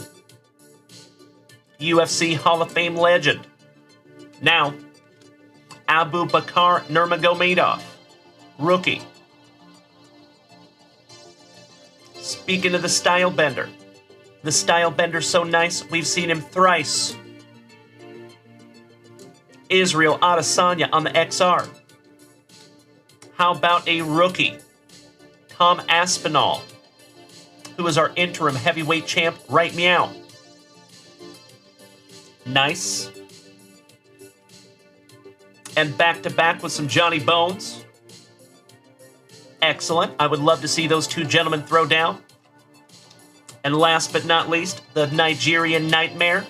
A: UFC Hall of Fame legend. Now, Abu Bakar Nurmagomedov, rookie. Speaking of the Style Bender so nice, we've seen him thrice. Israel Adesanya on the XR. How about a rookie? Tom Aspinall, who is our interim heavyweight champ right meow. Nice. And back-to-back with some Johnny Bones. Excellent. I would love to see those two gentlemen throw down. And last but not least, the Nigerian Nightmare.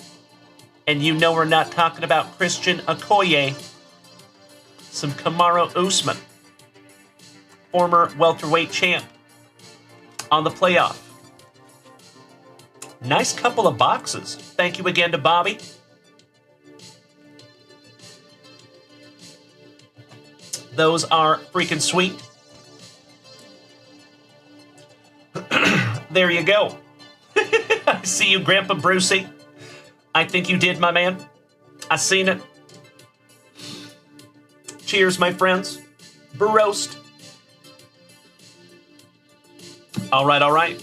A: And you know we're not talking about Christian Okoye. Some Kamaru Usman, former welterweight champ, on the playoff. Nice couple of boxes. Thank you again to Bobby. Those are freaking sweet. There you go. I see you, Grandpa Brucey. I think you did, my man. I seen it. Cheers, my friends. Baroast. All right.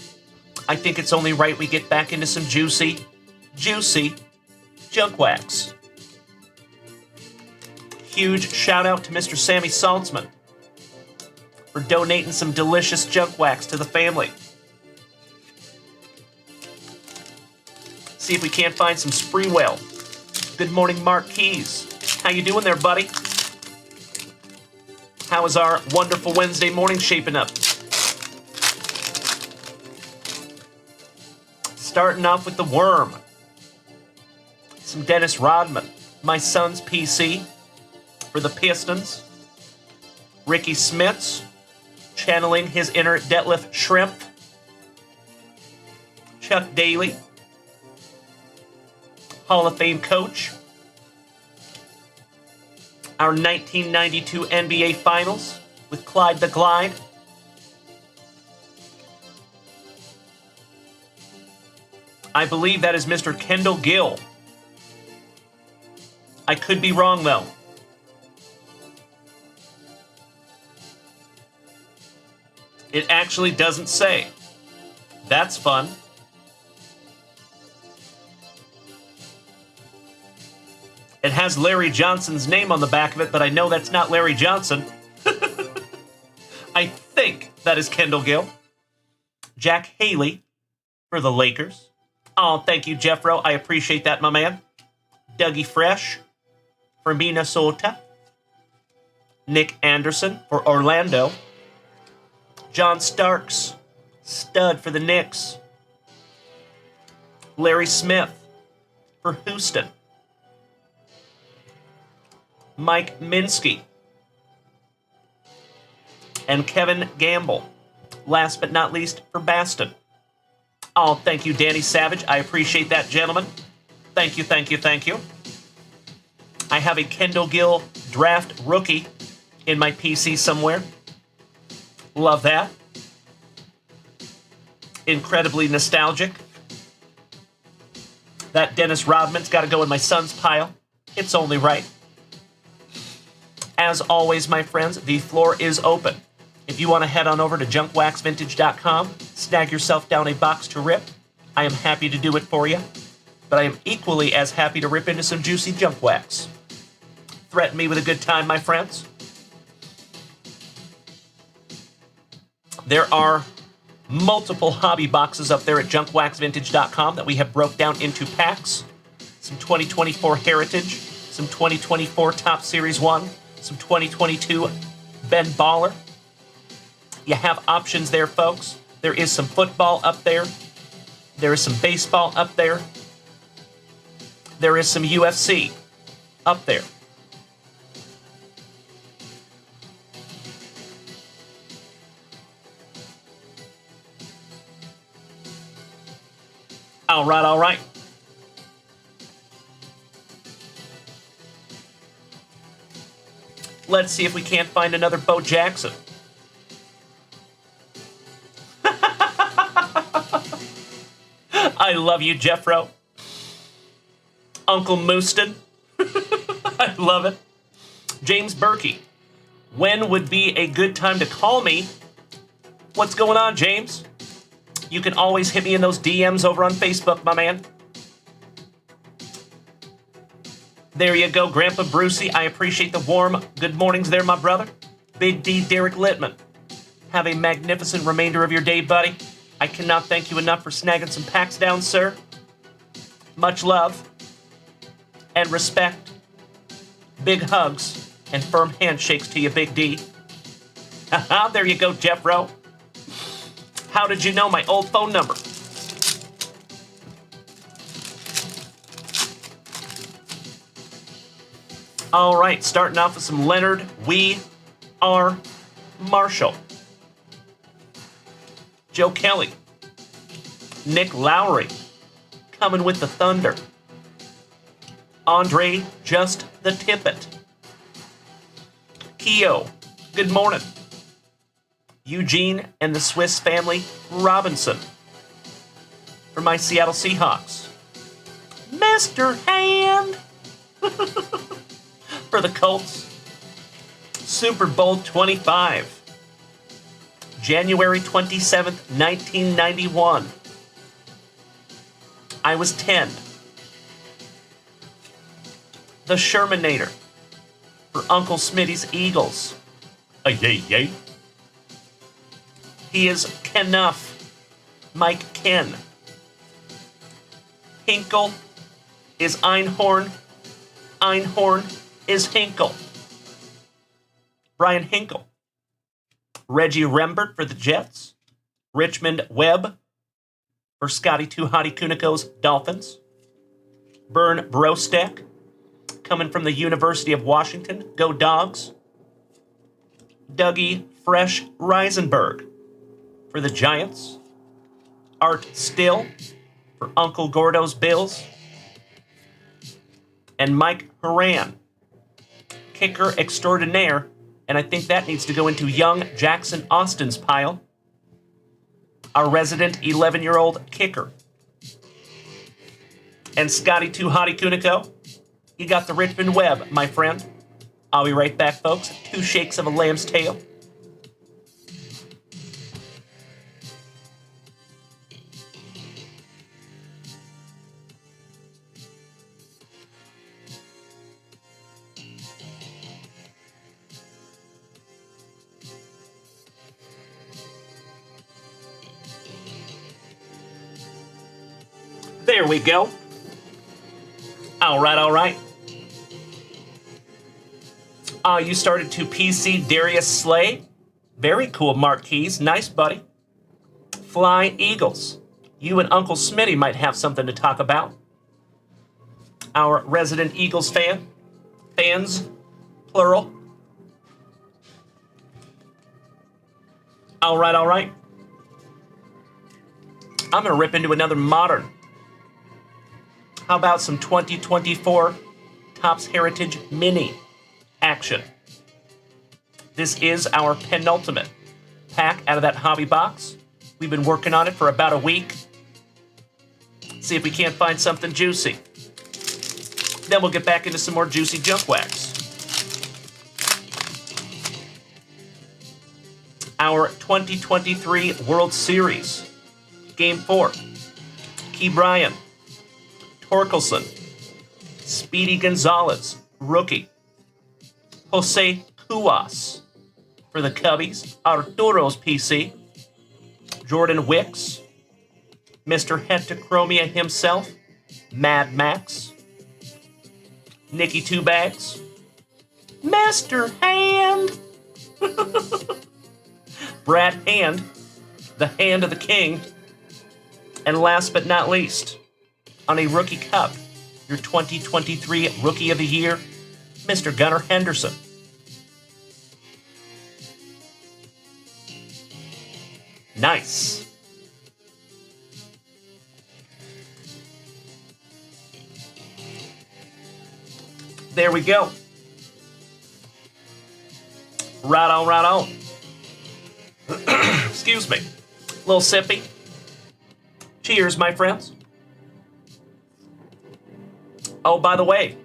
A: I think it's only right we get back into some juicy junk wax. Huge shout out to Mr. Sammy Saltzman for donating some delicious junk wax to the family. See if we can't find some Spreewell. Good morning, Mark Keys. How you doing there, buddy? How is our wonderful Wednesday morning shaping up? Starting off with the Worm. Some Dennis Rodman. My son's PC for the Pistons. Ricky Smits, channeling his inner Detlef Shrimp. Chuck Daly, Hall of Fame coach. Our 1992 NBA Finals with Clyde the Glide. I believe that is Mr. Kendall Gill. I could be wrong, though. It actually doesn't say. That's fun. It has Larry Johnson's name on the back of it, but I know that's not Larry Johnson. I think that is Kendall Gill. Jack Haley for the Lakers. Oh, thank you, Jeffro. I appreciate that, my man. Dougie Fresh for Minnesota. Nick Anderson for Orlando. John Starks, stud for the Knicks. Larry Smith for Houston. Mike Minsky. And Kevin Gamble, last but not least, for Baston. Oh, thank you, Danny Savage. I appreciate that, gentlemen. Thank you. I have a Kendall Gill draft rookie in my PC somewhere. Love that. Incredibly nostalgic. That Dennis Rodman's got to go in my son's pile. It's only right. As always, my friends, the floor is open. If you want to head on over to junkwaxvintage.com, snag yourself down a box to rip, I am happy to do it for you. But I am equally as happy to rip into some juicy junk wax. Threaten me with a good time, my friends. There are multiple hobby boxes up there at junkwaxvintage.com that we have broke down into packs. Some 2024 Heritage, some 2024 Top Series 1, some 2022 Ben Baller. You have options there, folks. There is some football up there. There is some baseball up there. There is some UFC up there. All right, all right. Let's see if we can't find another Bo Jackson. I love you, Jeffro. Uncle Mooston. I love it. James Berkey. When would be a good time to call me? What's going on, James? You can always hit me in those DMs over on Facebook, my man. There you go, Grandpa Brucey. I appreciate the warm good mornings there, my brother. Big D Derek Littman. Have a magnificent remainder of your day, buddy. I cannot thank you enough for snagging some packs down, sir. Much love and respect. Big hugs and firm handshakes to you, Big D. Haha, there you go, Jeffro. How did you know my old phone number? All right, starting off with some Leonard We Are Marshall. Joe Kelly. Nick Lowry. Coming with the thunder. Andre Just the Tippet. Keo. Good morning. Eugene and the Swiss Family Robinson. For my Seattle Seahawks. Mr. Hand. For the Colts. Super Bowl 25. January 27th, 1991. I was 10. The Shermanator. For Uncle Smitty's Eagles. Yay. He is Knuff. Mike Ken. Hinkle is Einhorn. Einhorn is Hinkle. Brian Hinkle. Reggie Rembert for the Jets. Richmond Webb for Scotty Too Hottie Kuniko's Dolphins. Bern Brostek coming from the University of Washington. Go Dogs. Dougie Fresh Reisenberg for the Giants. Art Still for Uncle Gordo's Bills. And Mike Horan, kicker extraordinaire, and I think that needs to go into young Jackson Austin's pile. Our resident 11-year-old kicker. And Scotty Too Hottie Kuniko, you got the Richmond Webb, my friend. I'll be right back, folks. 2 shakes of a lamb's tail. There we go. All right. You started to PC Darius Slay. Very cool, Mark Keys. Nice, buddy. Fly Eagles. You and Uncle Smitty might have something to talk about. Our resident Eagles fans, plural. All right. I'm going to rip into another modern. How about some 2024 Topps Heritage Mini action? This is our penultimate pack out of that hobby box. We've been working on it for about a week. See if we can't find something juicy. Then we'll get back into some more juicy junk wax. Our 2023 World Series Game 4. Key Bryan, Torkelson, Speedy Gonzalez, rookie. Jose Cuas for the Cubbies, Arturo's PC. Jordan Wicks, Mr. Heptachromia himself, Mad Max. Nicky Two Bags, Master Hand. Brad Hand, the Hand of the King. And last but not least, on a Rookie Cup, your 2023 Rookie of the Year, Mr. Gunnar Henderson. Nice. There we go. Right on, right on. Excuse me. A little sippy. Cheers, my friends. Oh, by the way,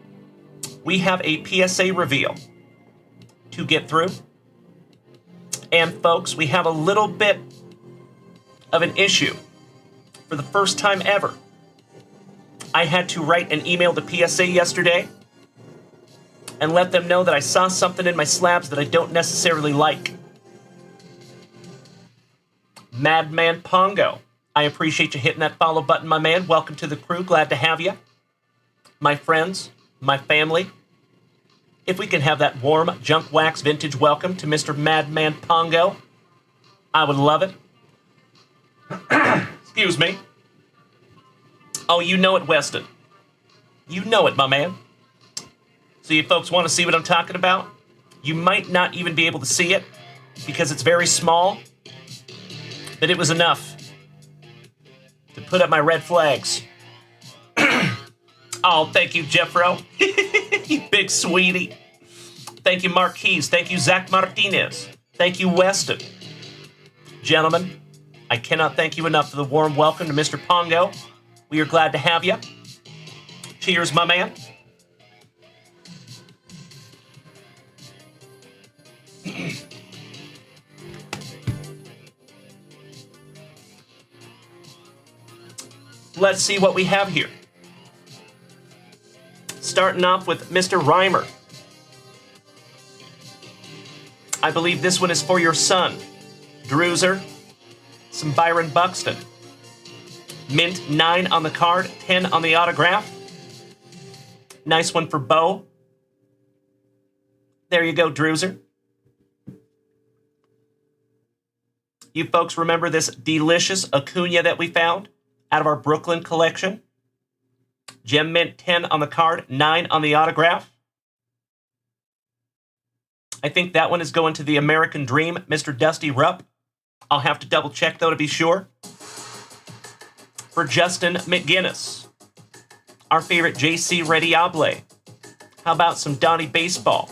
A: we have a PSA reveal to get through. And folks, we have a little bit of an issue. For the first time ever, I had to write an email to PSA yesterday and let them know that I saw something in my slabs that I don't necessarily like. Madman Pongo, I appreciate you hitting that follow button, my man. Welcome to the crew. Glad to have you. My friends, my family. If we can have that warm junk wax vintage welcome to Mr. Madman Pongo, I would love it. Excuse me. Oh, you know it, Weston. You know it, my man. So you folks want to see what I'm talking about? You might not even be able to see it because it's very small, but it was enough to put up my red flags. Oh, thank you, Jeffro. You big sweetie. Thank you, Marquise. Thank you, Zach Martinez. Thank you, Weston. Gentlemen, I cannot thank you enough for the warm welcome to Mr. Pongo. We are glad to have you. Cheers, my man. Let's see what we have here. Starting off with Mr. Reimer. I believe this one is for your son, Druzer. Some Byron Buxton. Mint 9 on the card, 10 on the autograph. Nice one for Bo. There you go, Druzer. You folks remember this delicious Acuna that we found out of our Brooklyn collection? Gem Mint 10 on the card, 9 on the autograph. I think that one is going to the American Dream, Mr. Dusty Rupp. I'll have to double check, though, to be sure. For Justin McGinnis, our favorite JC Rediable. How about some Donnie Baseball?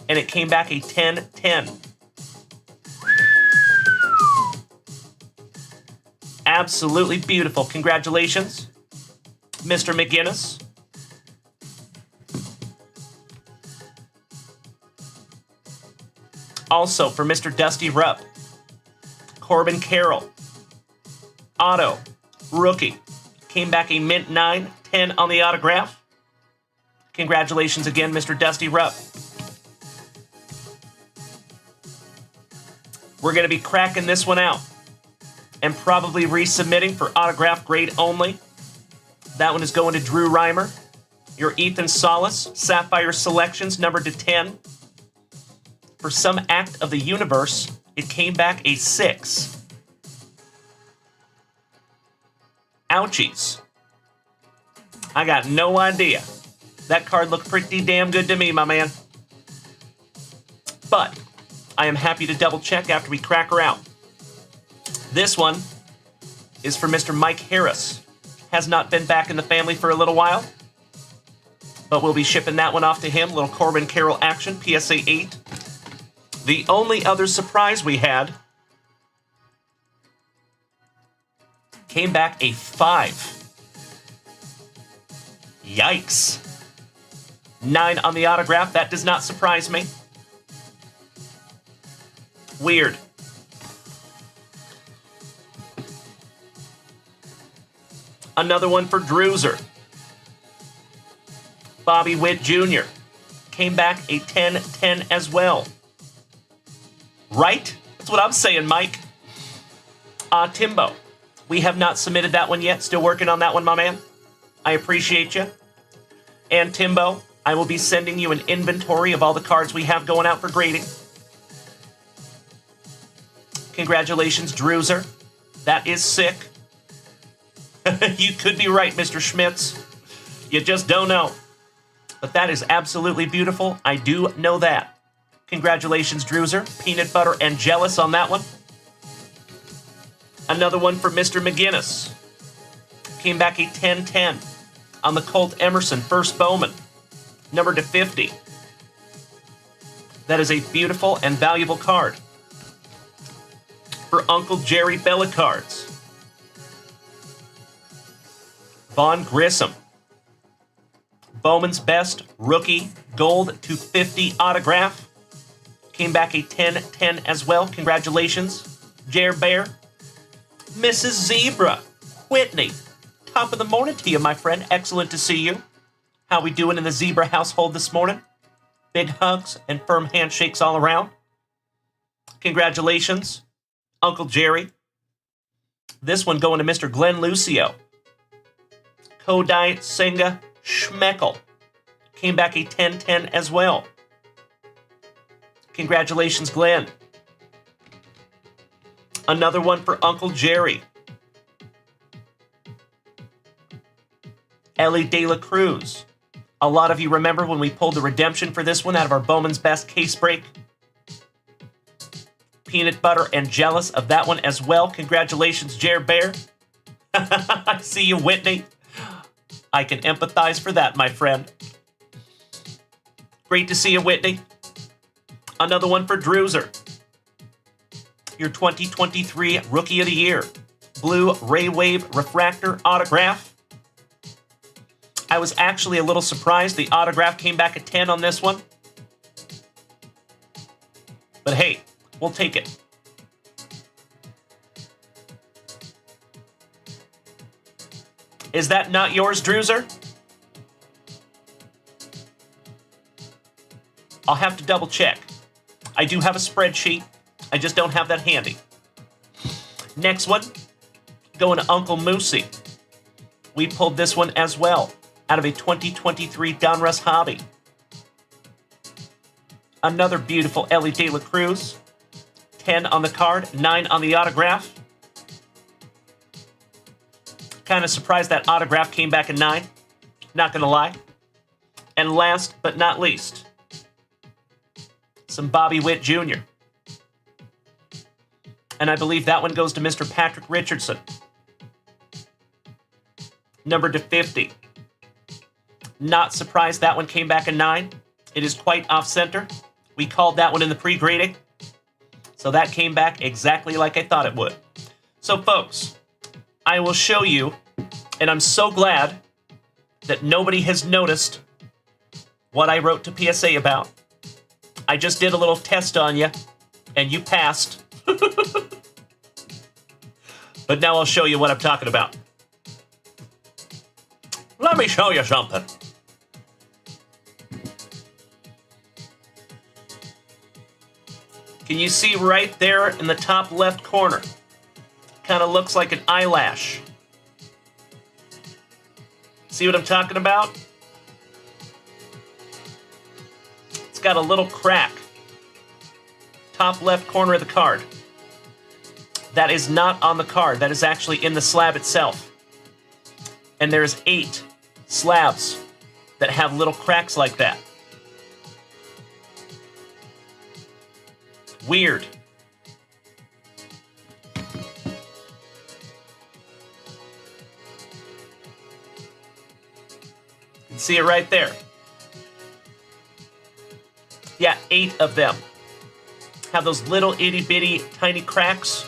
A: And it came back a 10-10. Absolutely beautiful. Congratulations, Mr. McGinnis. Also, for Mr. Dusty Rupp, Corbin Carroll. Auto. Rookie. Came back a mint 9, 10 on the autograph. Congratulations again, Mr. Dusty Rupp. We're going to be cracking this one out and probably resubmitting for autograph grade only. That one is going to Drew Reimer. Your Ethan Solis, Sapphire Selections, numbered to 10. For some act of the universe, it came back a 6. Ouchies. I got no idea. That card looked pretty damn good to me, my man. But I am happy to double check after we crack her out. This one is for Mr. Mike Harris. Has not been back in the family for a little while, but we'll be shipping that one off to him. Little Corbin Carroll action, PSA 8. The only other surprise we had came back a 5. Yikes. 9 on the autograph. That does not surprise me. Weird. Another one for Druser. Bobby Witt Jr. came back a 10-10 as well. Right? That's what I'm saying, Mike. Timbo, we have not submitted that one yet. Still working on that one, my man. I appreciate you. And Timbo, I will be sending you an inventory of all the cards we have going out for grading. Congratulations, Druser. That is sick. You could be right, Mr. Schmitz. You just don't know. But that is absolutely beautiful. I do know that. Congratulations, Druser. Peanut butter and jealous on that one. Another one for Mr. McGinnis. Came back a 10-10 on the Colt Emerson first Bowman, number to 50. That is a beautiful and valuable card. For Uncle Jerry Bella cards. Vaughn Grissom. Bowman's Best Rookie Gold 250 autograph. Came back a 10-10 as well. Congratulations, Jer Bear. Mrs. Zebra. Whitney. Top of the morning to you, my friend. Excellent to see you. How we doing in the Zebra household this morning? Big hugs and firm handshakes all around. Congratulations, Uncle Jerry. This one going to Mr. Glenn Lucio. Kodai Senga Schmeckel. Came back a 10-10 as well. Congratulations, Glenn. Another one for Uncle Jerry. Ellie De La Cruz. A lot of you remember when we pulled the redemption for this one out of our Bowman's Best case break. Peanut butter and jealous of that one as well. Congratulations, Jer Bear. I see you, Whitney. I can empathize for that, my friend. Great to see you, Whitney. Another one for Druser. Your 2023 Rookie of the Year. Blue Ray Wave Refractor autograph. I was actually a little surprised the autograph came back a 10 on this one. But hey, we'll take it. Is that not yours, Druser? I'll have to double check. I do have a spreadsheet. I just don't have that handy. Next one, going to Uncle Moosey. We pulled this one as well out of a 2023 Donruss Hobby. Another beautiful Ellie De La Cruz. 10 on the card, 9 on the autograph. Kind of surprised that autograph came back a 9. Not going to lie. And last but not least, some Bobby Witt Jr. And I believe that one goes to Mr. Patrick Richardson. Number to 50. Not surprised that one came back a 9. It is quite off-center. We called that one in the pre-grading. So that came back exactly like I thought it would. So folks, I will show you, and I'm so glad that nobody has noticed what I wrote to PSA about. I just did a little test on you, and you passed. But now I'll show you what I'm talking about. Let me show you something. Can you see right there in the top left corner? Kind of looks like an eyelash. See what I'm talking about? It's got a little crack. Top left corner of the card. That is not on the card. That is actually in the slab itself. And there's 8 slabs that have little cracks like that. Weird. You can see it right there. Yeah, 8 of them have those little itty-bitty tiny cracks.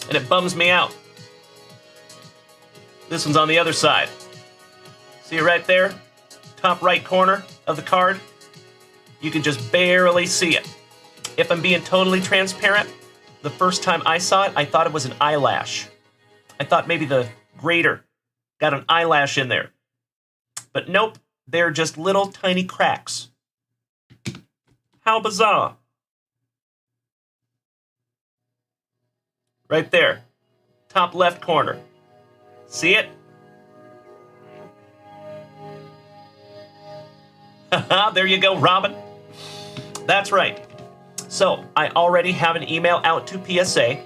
A: And it bums me out. This one's on the other side. See it right there? Top right corner of the card. You can just barely see it. If I'm being totally transparent, the first time I saw it, I thought it was an eyelash. I thought maybe the grater. Got an eyelash in there. But nope, they're just little tiny cracks. How bizarre. Right there. Top left corner. See it? Haha, there you go, Robin. That's right. So, I already have an email out to PSA.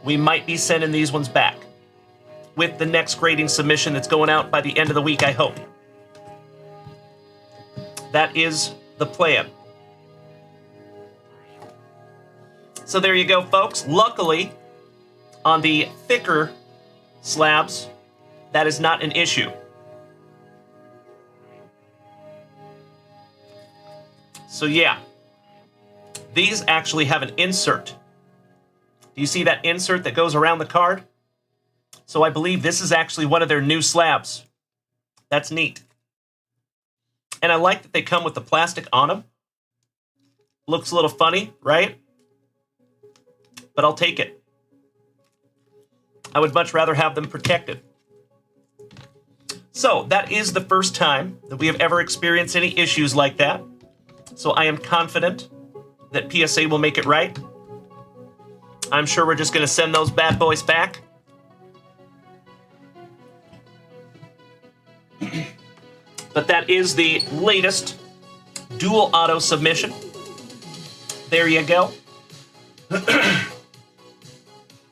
A: We might be sending these ones back with the next grading submission that's going out by the end of the week, I hope. That is the plan. So there you go, folks. Luckily, on the thicker slabs, that is not an issue. So yeah, these actually have an insert. Do you see that insert that goes around the card? So I believe this is actually one of their new slabs. That's neat. And I like that they come with the plastic on them. Looks a little funny, right? But I'll take it. I would much rather have them protected. So that is the first time that we have ever experienced any issues like that. So I am confident that PSA will make it right. I'm sure we're just going to send those bad boys back. But that is the latest dual auto submission. There you go.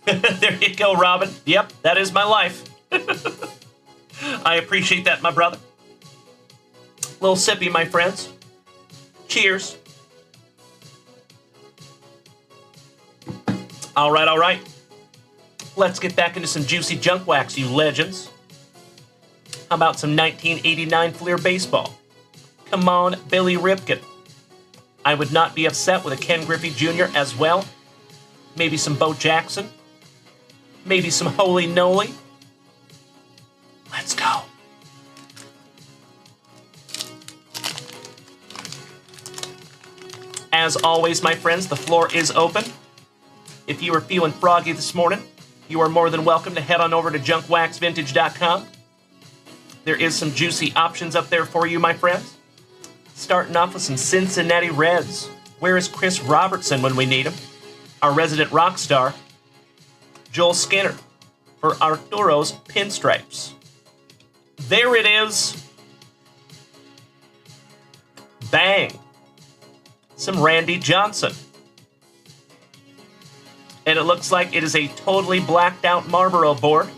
A: There you go, Robin. Yep, that is my life. I appreciate that, my brother. Little sippy, my friends. Cheers. All right, all right. Let's get back into some juicy junk wax, you legends. How about some 1989 Fleer baseball? Come on, Billy Ripken. I would not be upset with a Ken Griffey Jr. as well. Maybe some Bo Jackson. Maybe some Holy Noli. Let's go. As always, my friends, the floor is open. If you are feeling froggy this morning, you are more than welcome to head on over to junkwaxvintage.com. There is some juicy options up there for you, my friends. Starting off with some Cincinnati Reds. Where is Chris Robertson when we need him? Our resident rock star, Joel Skinner, for Arturo's Pinstripes. There it is. Bang. Some Randy Johnson. And it looks like it is a totally blacked out Marlboro board.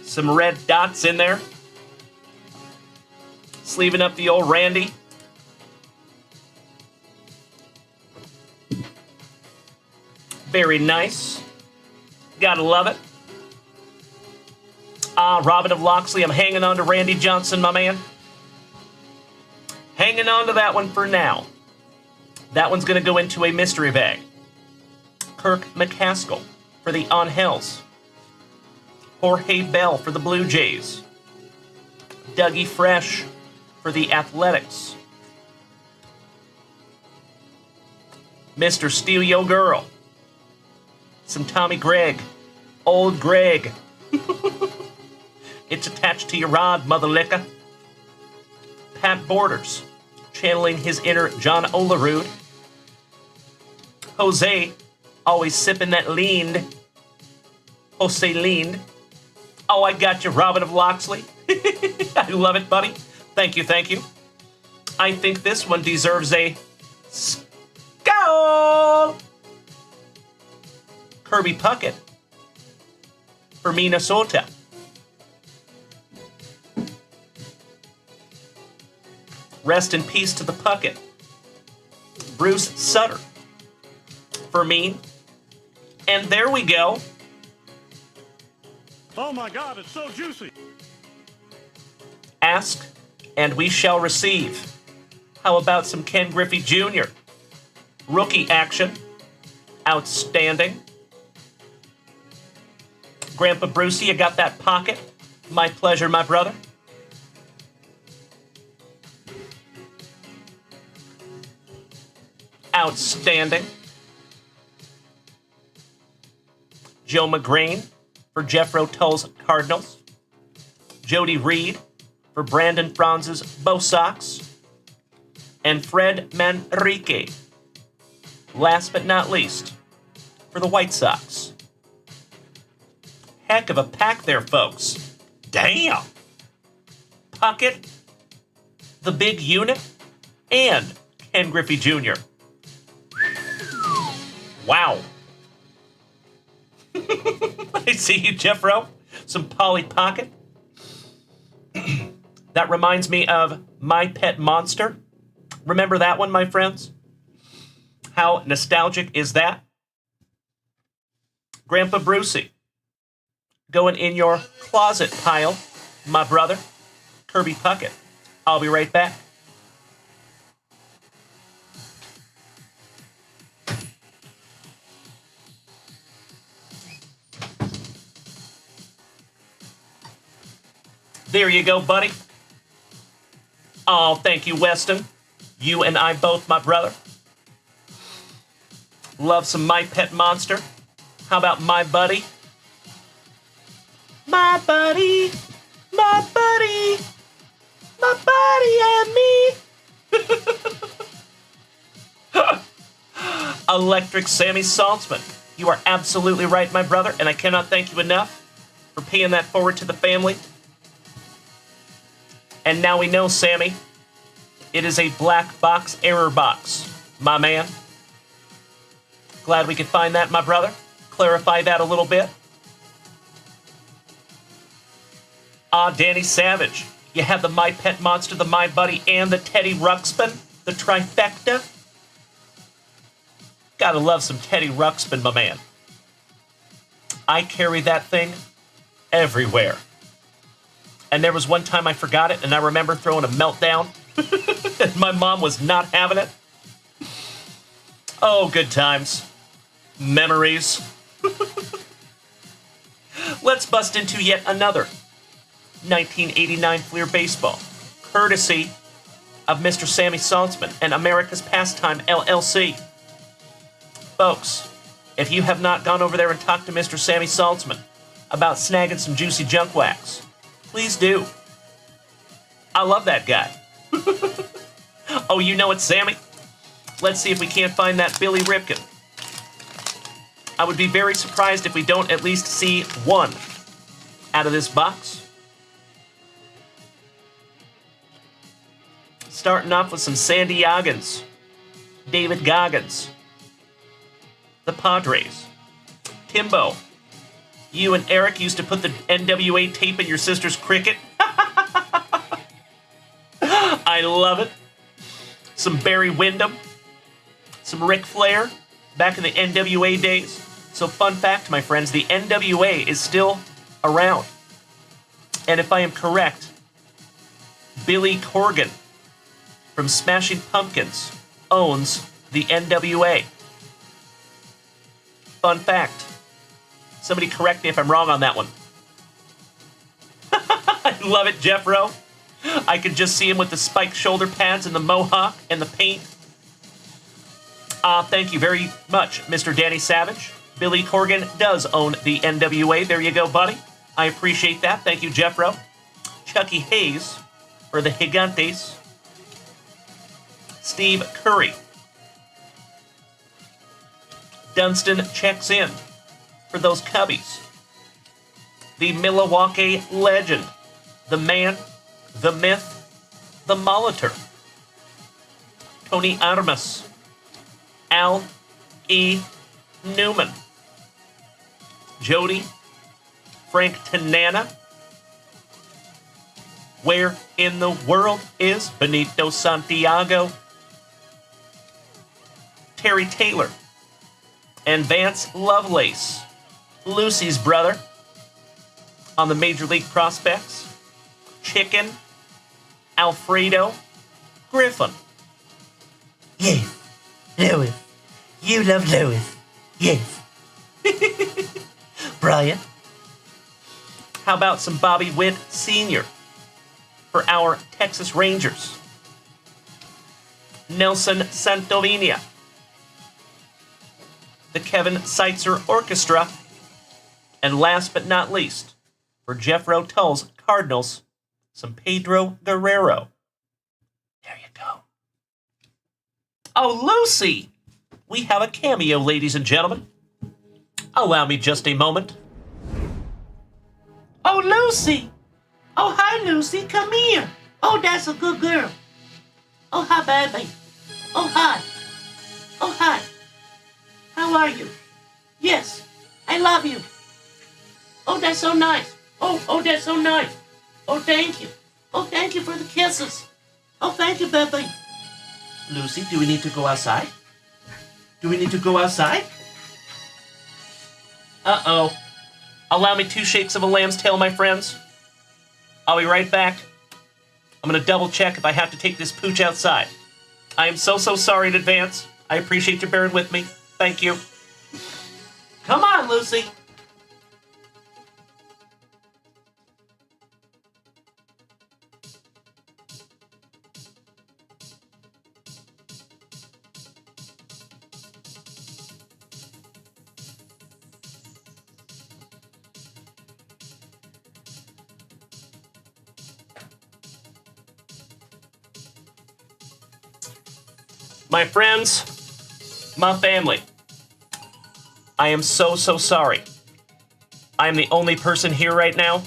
A: Some red dots in there. Sleeving up the old Randy. Very nice. Gotta love it. Robin of Loxley, I'm hanging on to Randy Johnson, my man. Hanging on to that one for now. That one's going to go into a mystery bag. Kirk McCaskill for the Angels. Jorge Bell for the Blue Jays. Dougie Fresh for the Athletics. Mr. Steal Yo Girl. Some Tommy Gregg. Old Greg. It's attached to your rod, mother licker. Pat Borders, channeling his inner John Olerud. Jose, always sipping that lean. Jose lean. Oh, I got you, Robin of Loxley. I love it, buddy. Thank you, thank you. I think this one deserves a skull. Kirby Puckett for Minnesota. Rest in peace to the Puckett. Bruce Sutter for me. And there we go.
B: Oh my God, it's so juicy.
A: Ask and we shall receive. How about some Ken Griffey Jr.? Rookie action. Outstanding. Grandpa Brucey, you got that pocket? My pleasure, my brother. Outstanding. Joe McGrain for Jeffro Tull's Cardinals. Jody Reed for Brandon Franz's Bo Sox. And Fred Manrique, last but not least, for the White Sox. Heck of a pack there, folks. Damn! Puckett, the big unit, and Ken Griffey Jr. Wow. I see you, Jeffro. Some Polly Pocket. That reminds me of My Pet Monster. Remember that one, my friends? How nostalgic is that? Grandpa Brucey, going in your closet pile, my brother, Kirby Puckett. I'll be right back. There you go, buddy. Oh, thank you, Weston. You and I both, my brother. Love some My Pet Monster. How about My Buddy? My buddy, my buddy, my buddy and me. Electric Sammy Saltzman. You are absolutely right, my brother, and I cannot thank you enough for paying that forward to the family. And now we know, Sammy, it is a black box error box, my man. Glad we could find that, my brother. Clarify that a little bit. Danny Savage. You have the My Pet Monster, the My Buddy, and the Teddy Ruxpin. The trifecta. Gotta love some Teddy Ruxpin, my man. I carry that thing everywhere. And there was one time I forgot it, and I remember throwing a meltdown. And my mom was not having it. Oh, good times. Memories. Let's bust into yet another 1989 Fleer Baseball, courtesy of Mr. Sammy Saltzman and America's Pastime LLC. Folks, if you have not gone over there and talked to Mr. Sammy Saltzman about snagging some juicy junk wax, please do. I love that guy. Oh, you know it, Sammy? Let's see if we can't find that Billy Ripken. I would be very surprised if we don't at least see one out of this box. Starting off with some Sandy Goggins, David Goggins, the Padres. Timbo, you and Eric used to put the NWA tape in your sister's cricket. I love it. Some Barry Windham, some Ric Flair, back in the NWA days. So fun fact, my friends, the NWA is still around. And if I am correct, Billy Corgan from Smashing Pumpkins owns the NWA. Fun fact. Somebody correct me if I'm wrong on that one. I love it, Jeffro. I could just see him with the spiked shoulder pads and the mohawk and the paint. Thank you very much, Mr. Danny Savage. Billy Corgan does own the NWA. There you go, buddy. I appreciate that. Thank you, Jeffro. Chucky Hayes for the Gigantes. Steve Curry. Dunston checks in for those Cubbies. The Milwaukee legend. The man, the myth, the Molitor. Tony Armas. Al E. Newman. Jody. Frank Tanana. Where in the world is Benito Santiago? Terry Taylor. And Vance Lovelace. Lucy's brother. On the Major League Prospects. Chicken. Alfredo. Griffin.
C: Yes, Lewis. You love Lewis. Yes.
A: Brian. How about some Bobby Witt Sr. for our Texas Rangers? Nelson Santovina the Kevin Seitzer Orchestra. And last but not least, for Jeff Rotel's Cardinals, some Pedro Guerrero. There you go. Oh, Lucy! We have a cameo, ladies and gentlemen. Allow me just a moment.
C: Oh, Lucy. Oh, hi, Lucy. Come here. Oh, that's a good girl. Oh, hi, baby. Oh, hi. Oh, hi. How are you? Yes, I love you. Oh, that's so nice. Oh, that's so nice. Oh, thank you. Oh, thank you for the kisses. Oh, thank you, baby.
A: Lucy, do we need to go outside? Do we need to go outside? Uh-oh. Allow me 2 shakes of a lamb's tail, my friends. I'll be right back. I'm going to double check if I have to take this pooch outside. I am so sorry in advance. I appreciate you bearing with me. Thank you. Come on, Lucy. My friends, my family, I am so sorry. I am the only person here right now,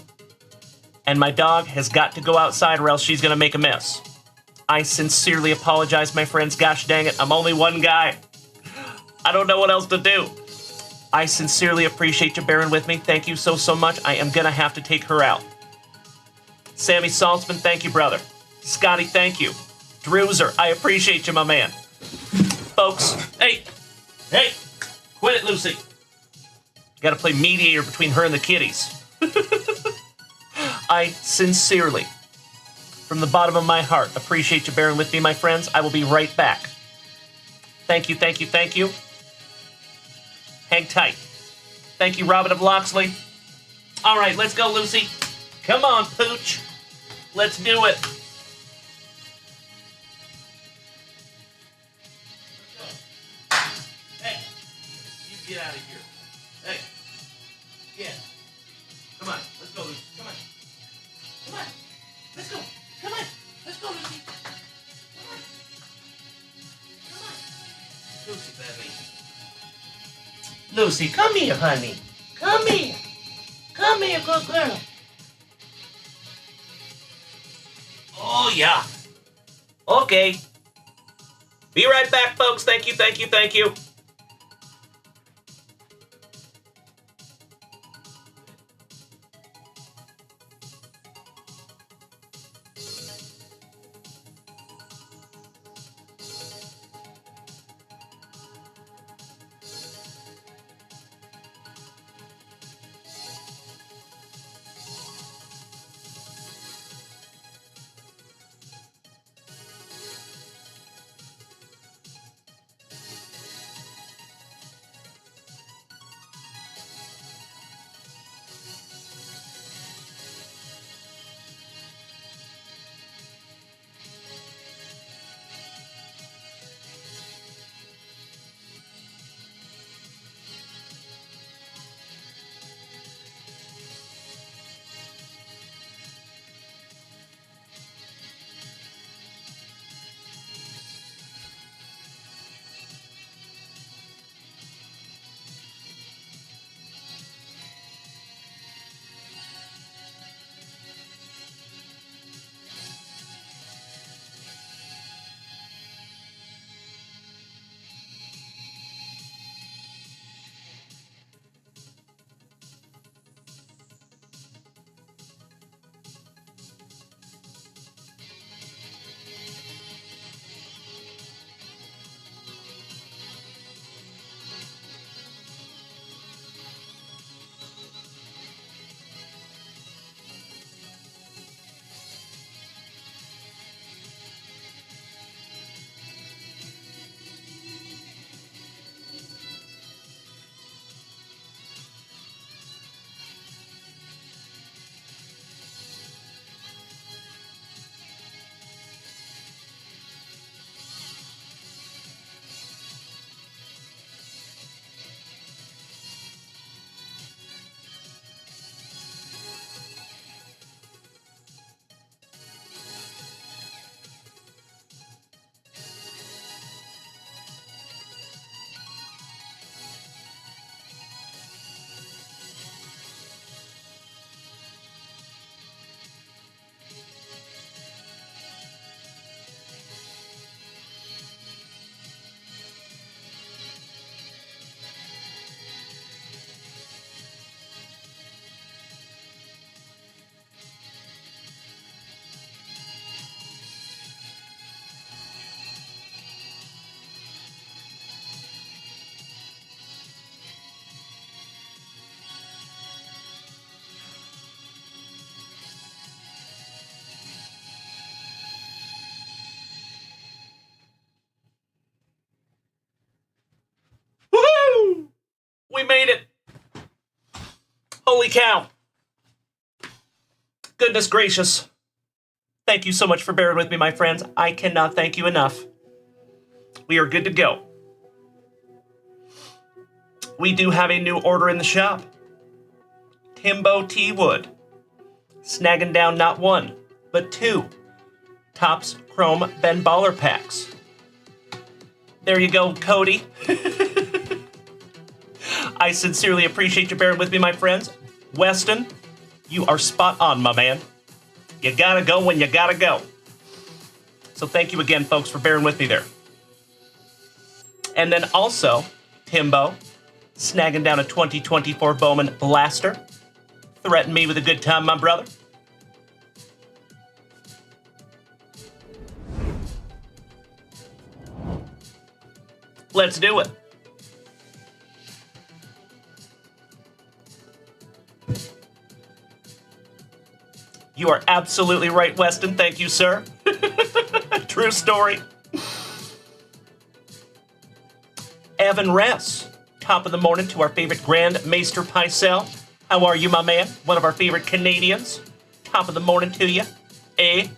A: and my dog has got to go outside or else she's going to make a mess. I sincerely apologize, my friends. Gosh dang it, I'm only one guy. I don't know what else to do. I sincerely appreciate you bearing with me. Thank you so much. I am going to have to take her out. Sammy Saltzman, thank you, brother. Scotty, thank you. Drewzer, I appreciate you, my man. Folks, hey, quit it, Lucy. Gotta play mediator between her and the kitties. I sincerely, from the bottom of my heart, appreciate you bearing with me, my friends. I will be right back. Thank you. Hang tight. Thank you, Robin of Loxley. All right, let's go, Lucy. Come on, Pooch. Let's do it. Get out of here. Hey. Yeah. Come on. Let's go, Lucy. Come on. Let's go. Come on. Let's go, Lucy. Come on. Lucy, baby.
C: Lucy, come here, honey. Come here. Come here, good girl.
A: Oh, yeah. Okay. Be right back, folks. Thank you. Holy cow. Goodness gracious. Thank you so much for bearing with me, my friends. I cannot thank you enough. We are good to go. We do have a new order in the shop. Timbo T. Wood. Snagging down not one, but two Topps Chrome Ben Baller packs. There you go, Cody. I sincerely appreciate you bearing with me, my friends. Weston, you are spot on, my man. You gotta go when you gotta go. So thank you again, folks, for bearing with me there. And then also, Timbo, snagging down a 2024 Bowman Blaster. Threaten me with a good time, my brother. Let's do it. You are absolutely right, Weston. Thank you, sir. True story. Evan Ress, top of the morning to our favorite Grand Maester Picel. How are you, my man? One of our favorite Canadians. Top of the morning to you. Good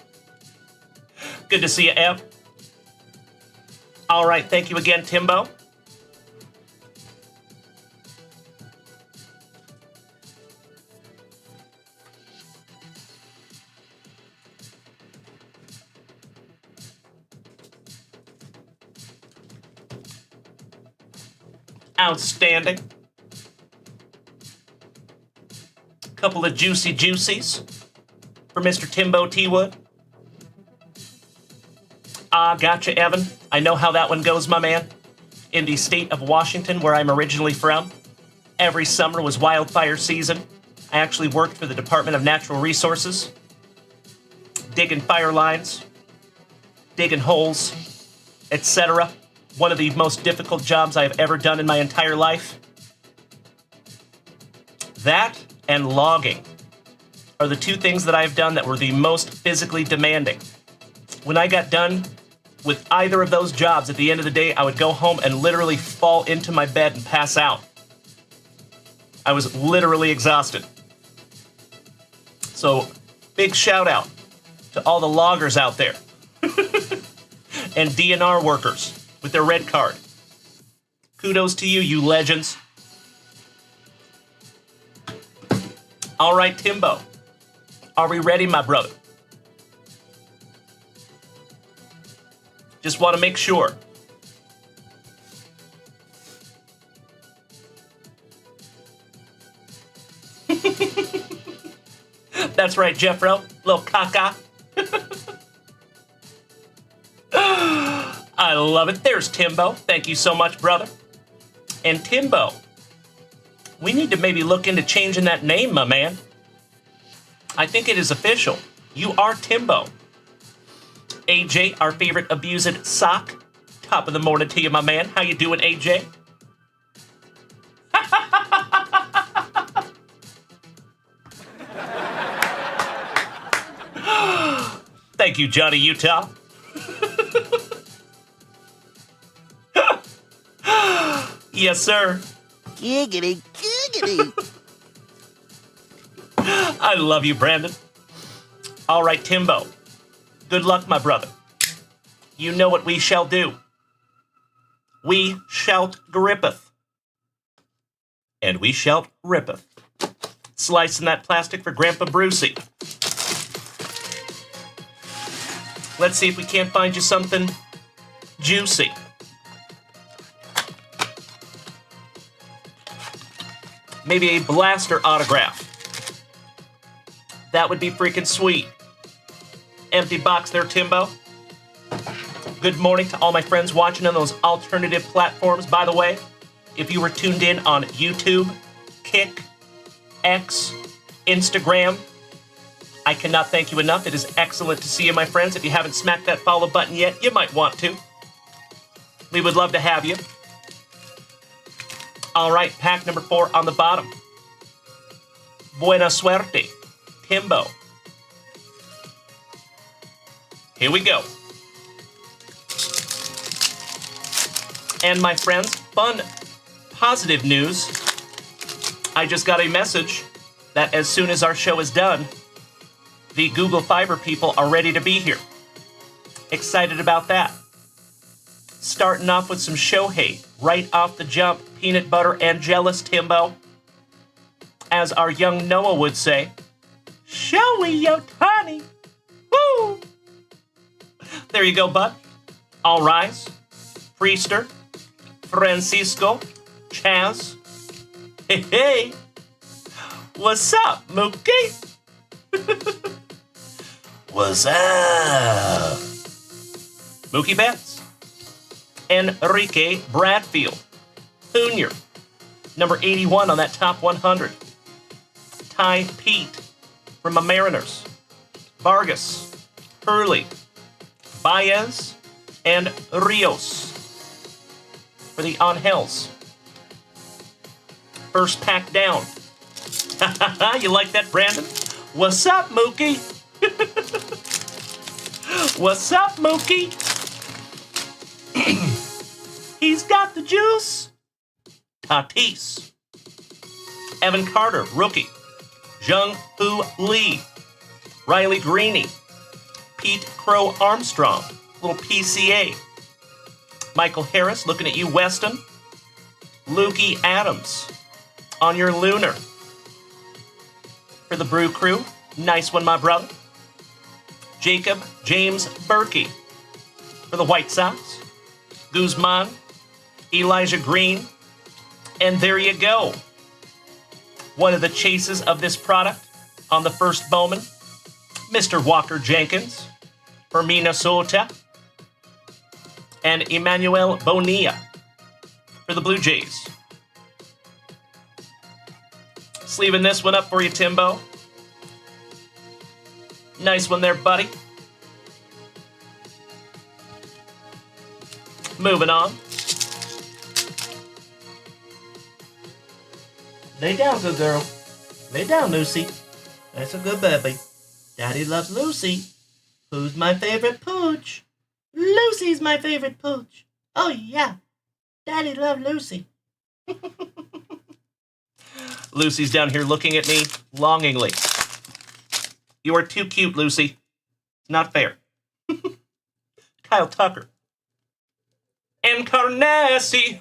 A: to see you, Ev. All right, thank you again, Timbo. Outstanding. Couple of juicy juicies for Mr. Timbo T. Wood. Gotcha, Evan. I know how that one goes, my man. In the state of Washington, where I'm originally from, every summer was wildfire season. I actually worked for the Department of Natural Resources, digging fire lines, digging holes, etc. One of the most difficult jobs I've ever done in my entire life. That and logging are the two things that I've done that were the most physically demanding. When I got done with either of those jobs, at the end of the day, I would go home and literally fall into my bed and pass out. I was literally exhausted. So, big shout out to all the loggers out there and DNR workers with their red card. Kudos to you, you legends. All right, Timbo. Are we ready, my brother? Just want to make sure. That's right, Jeffro. Little caca. I love it. There's Timbo. Thank you so much, brother. And Timbo, we need to maybe look into changing that name, my man. I think it is official. You are Timbo. AJ, our favorite abused sock. Top of the morning to you, my man. How you doing, AJ? Thank you, Johnny Utah. Yes, sir.
C: Giggity, giggity.
A: I love you, Brandon. All right, Timbo. Good luck, my brother. You know what we shall do. We shalt grippeth. And we shalt rippeth. Slicing that plastic for Grandpa Brucey. Let's see if we can't find you something juicy. Maybe a blaster autograph. That would be freaking sweet. Empty box there, Timbo. Good morning to all my friends watching on those alternative platforms. By the way, if you were tuned in on YouTube, Kick, X, Instagram, I cannot thank you enough. It is excellent to see you, my friends. If you haven't smacked that follow button yet, you might want to. We would love to have you. All right, pack number 4 on the bottom. Buena suerte, Timbo. Here we go. And my friends, fun, positive news. I just got a message that as soon as our show is done, the Google Fiber people are ready to be here. Excited about that. Starting off with some Shohei, right off the jump, peanut butter and jealous, Timbo. As our young Noah would say, Showy Otani. Woo! There you go, bud. All rise. Priester, Francisco, Chaz. Hey, hey. What's up, Mookie? What's up? Mookie Betts. Enrique Bradfield. Jr. Number 81 on that top 100. Ty Pete from the Mariners. Vargas. Hurley. Baez. And Rios for the Angels. First pack down. You like that, Brandon? What's up, Mookie? What's up, Mookie? He's got the juice. Tatis. Evan Carter, rookie. Jung-Hoo Lee. Riley Greene. Pete Crow Armstrong, little PCA. Michael Harris, looking at you, Weston. Lukey Adams on your Lunar. For the Brew Crew, nice one, my brother. Jacob James Berkey for the White Sox. Guzman, Elijah Green, and there you go. One of the chases of this product on the first Bowman, Mr. Walker Jenkins for Minnesota, and Emmanuel Bonilla for the Blue Jays. Sleeving this one up for you, Timbo. Nice one there, buddy. Moving on.
C: Lay down, good girl. Lay down, Lucy. That's a good baby. Daddy loves Lucy. Who's my favorite pooch? Lucy's my favorite pooch. Oh, yeah. Daddy loves Lucy.
A: Lucy's down here looking at me longingly. You are too cute, Lucy. Not fair. Kyle Tucker. Encarnacion.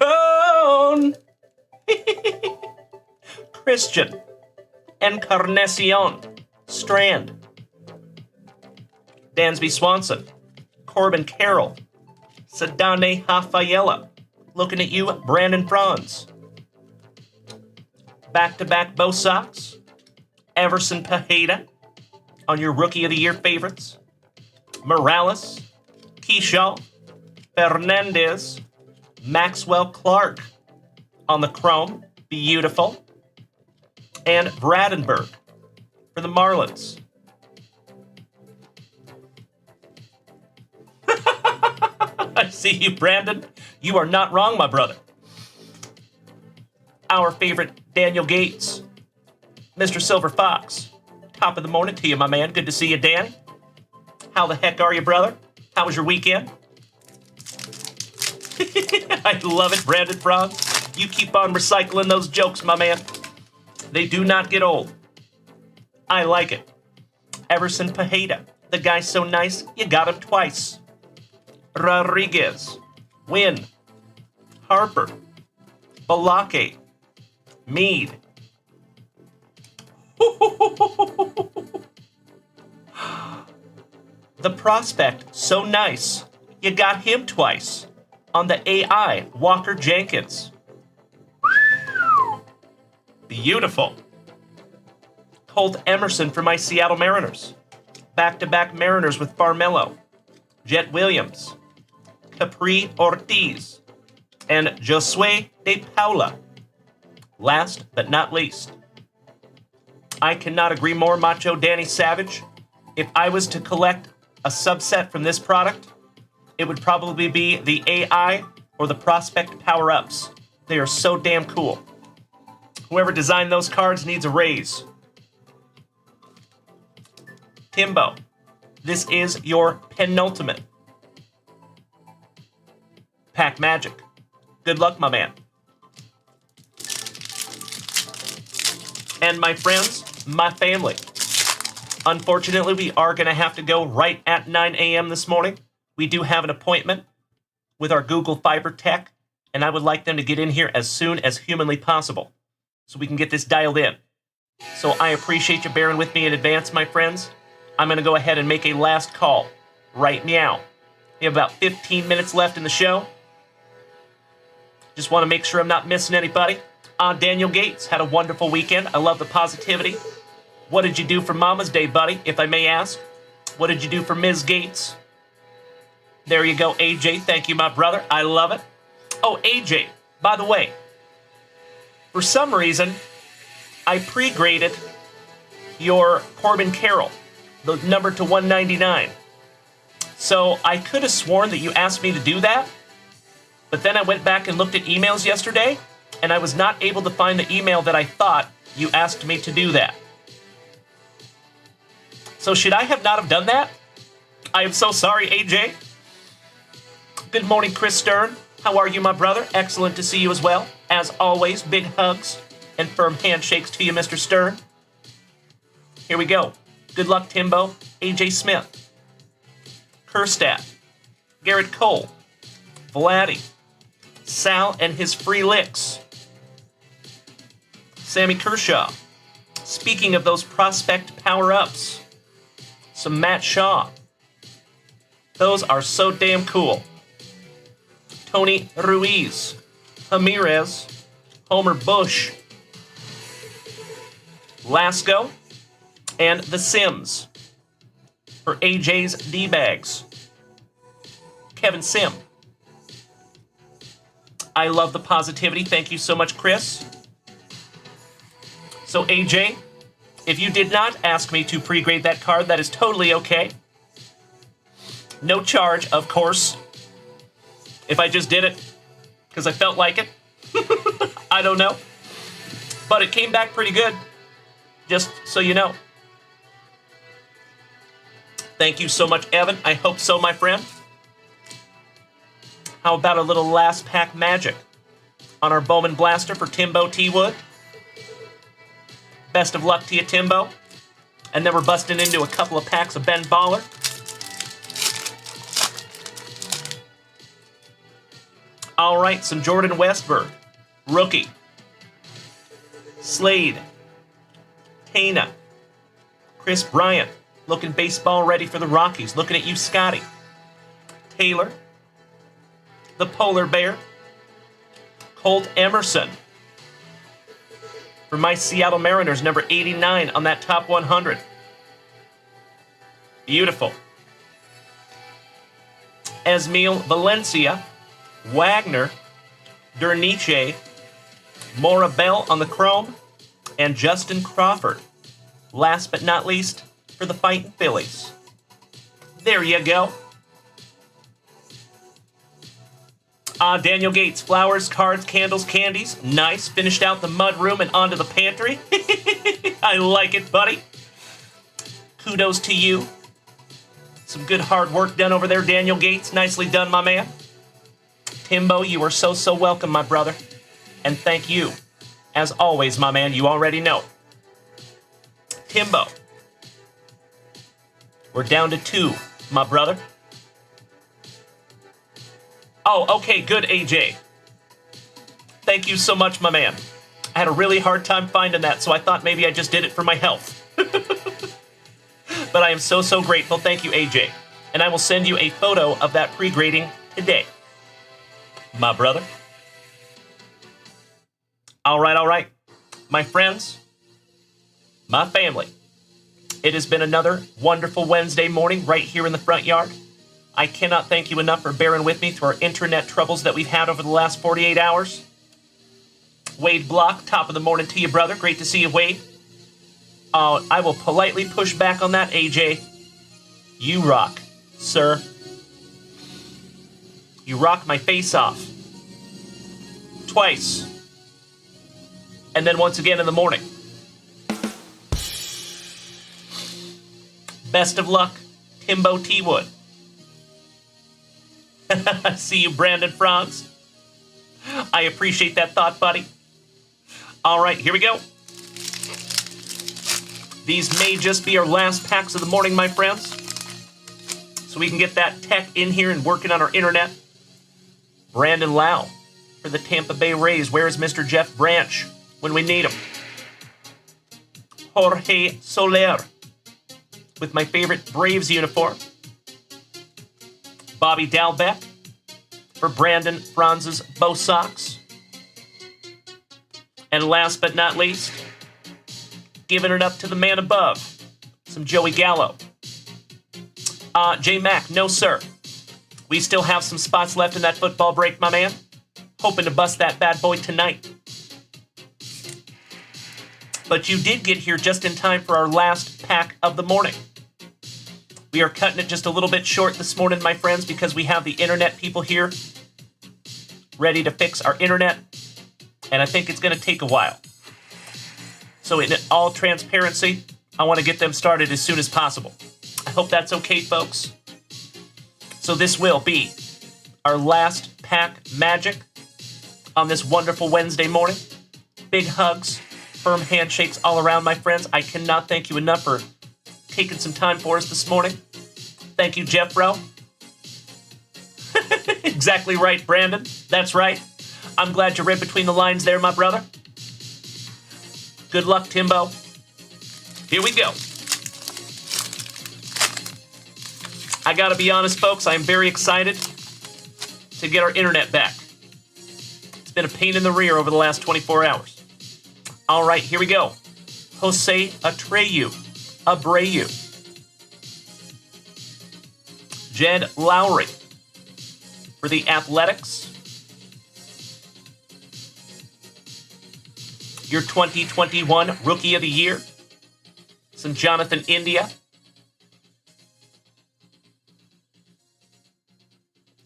A: Christian. Encarnacion. Strand. Dansby Swanson. Corbin Carroll. Sadane Rafaela. Looking at you, Brandon Franz. Back-to-back Bo Sox. Everson Tejeda on your Rookie of the Year favorites. Morales. Keyshaw. Fernandez. Maxwell Clark on the Chrome. Beautiful. And Bradenberg for the Marlins. I see you, Brandon. You are not wrong, my brother. Our favorite Daniel Gates. Mr. Silver Fox. Top of the morning to you, my man. Good to see you, Dan. How the heck are you, brother? How was your weekend? I love it, Brandon Franz. You keep on recycling those jokes, my man. They do not get old. I like it. Everson Tejeda. The guy's so nice, you got him twice. Rodriguez. Wynn. Harper. Balake. Mead. The prospect, so nice, you got him twice. On the AI, Walker Jenkins. Beautiful. Colt Emerson for my Seattle Mariners. Back-to-back Mariners with Farmelo. Jet Williams. Capri Ortiz. And Josue De Paula. Last but not least. I cannot agree more, Macho Danny Savage. If I was to collect a subset from this product, it would probably be the AI or the Prospect Power-Ups. They are so damn cool. Whoever designed those cards needs a raise. Timbo, this is your penultimate pack magic. Good luck, my man. And my friends, my family. Unfortunately, we are going to have to go right at 9 a.m. this morning. We do have an appointment with our Google Fiber tech, and I would like them to get in here as soon as humanly possible so we can get this dialed in. So I appreciate you bearing with me in advance, my friends. I'm going to go ahead and make a last call right now. We have about 15 minutes left in the show. Just want to make sure I'm not missing anybody. Daniel Gates had a wonderful weekend. I love the positivity. What did you do for Mama's Day, buddy, if I may ask? What did you do for Ms. Gates? There you go, AJ. Thank you, my brother. I love it. Oh, AJ, by the way, for some reason, I pre-graded your Corbin Carroll, the number to 199. So I could have sworn that you asked me to do that, but then I went back and looked at emails yesterday, and I was not able to find the email that I thought you asked me to do that. So should I have not have done that? I am so sorry, AJ. Good morning, Chris Stern. How are you, my brother? Excellent to see you as well. As always, big hugs and firm handshakes to you, Mr. Stern. Here we go. Good luck, Timbo. AJ Smith. Kerstadt. Garrett Cole. Vladdy. Sal and his free licks. Sammy Kershaw. Speaking of those prospect power-ups, some Matt Shaw. Those are so damn cool. Tony Ruiz. Ramirez. Homer Bush. Lasco. And The Sims. For AJ's D-Bags. Kevin Sim. I love the positivity. Thank you so much, Chris. So, AJ, if you did not ask me to pre-grade that card, that is totally okay. No charge, of course. If I just did it because I felt like it. I don't know. But it came back pretty good. Just so you know. Thank you so much, Evan. I hope so, my friend. How about a little last pack magic on our Bowman Blaster for Timbo T. Wood? Best of luck to you, Timbo. And then we're busting into a couple of packs of Ben Baller. All right, some Jordan Westberg. Rookie. Slade. Tana. Chris Bryant. Looking baseball ready for the Rockies. Looking at you, Scotty. Taylor. The Polar Bear. Colt Emerson. For my Seattle Mariners, number 89 on that top 100. Beautiful. Esmil Valencia. Wagner. Derniche. Morabel on the chrome. And Justin Crawford. Last but not least, for the Fighting Phillies. There you go. Daniel Gates, flowers, cards, candles, candies. Nice. Finished out the mud room and onto the pantry. I like it, buddy. Kudos to you. Some good hard work done over there, Daniel Gates. Nicely done, my man. Timbo, you are so, so welcome, my brother. And thank you. As always, my man, you already know. Timbo. We're down to 2, my brother. Oh, okay, good, AJ. Thank you so much, my man. I had a really hard time finding that, so I thought maybe I just did it for my health. But I am so, so grateful. Thank you, AJ. And I will send you a photo of that pre-grading today, my brother. All right. My friends, my family, it has been another wonderful Wednesday morning right here in the front yard. I cannot thank you enough for bearing with me through our internet troubles that we've had over the last 48 hours. Wade Block, top of the morning to you, brother. Great to see you, Wade. I will politely push back on that, AJ. You rock, sir. You rock my face off. Twice. And then once again in the morning. Best of luck, Timbo T. Wood. See you, Brandon Franz. I appreciate that thought, buddy. All right, here we go. These may just be our last packs of the morning, my friends. So we can get that tech in here and working on our internet. Brandon Lau for the Tampa Bay Rays. Where is Mr. Jeff Branch when we need him? Jorge Soler with my favorite Braves uniform. Bobby Dalbeck for Brandon Franz's Bo Sox. And last but not least, giving it up to the man above, some Joey Gallo. J Mac, no sir. We still have some spots left in that football break, my man. Hoping to bust that bad boy tonight. But you did get here just in time for our last pack of the morning. We are cutting it just a little bit short this morning, my friends, because we have the internet people here ready to fix our internet, and I think it's going to take a while. So in all transparency, I want to get them started as soon as possible. I hope that's okay, folks. So this will be our last pack magic on this wonderful Wednesday morning. Big hugs, firm handshakes all around, my friends. I cannot thank you enough for taking some time for us this morning. Thank you, Jeff, bro. Exactly right, Brandon. That's right. I'm glad you read between the lines there, my brother. Good luck, Timbo. Here we go. I gotta be honest, folks, I am very excited to get our internet back. It's been a pain in the rear over the last 24 hours. All right, here we go. Jose Abreu. Jed Lowry for the Athletics. Your 2021 Rookie of the Year, some Jonathan India.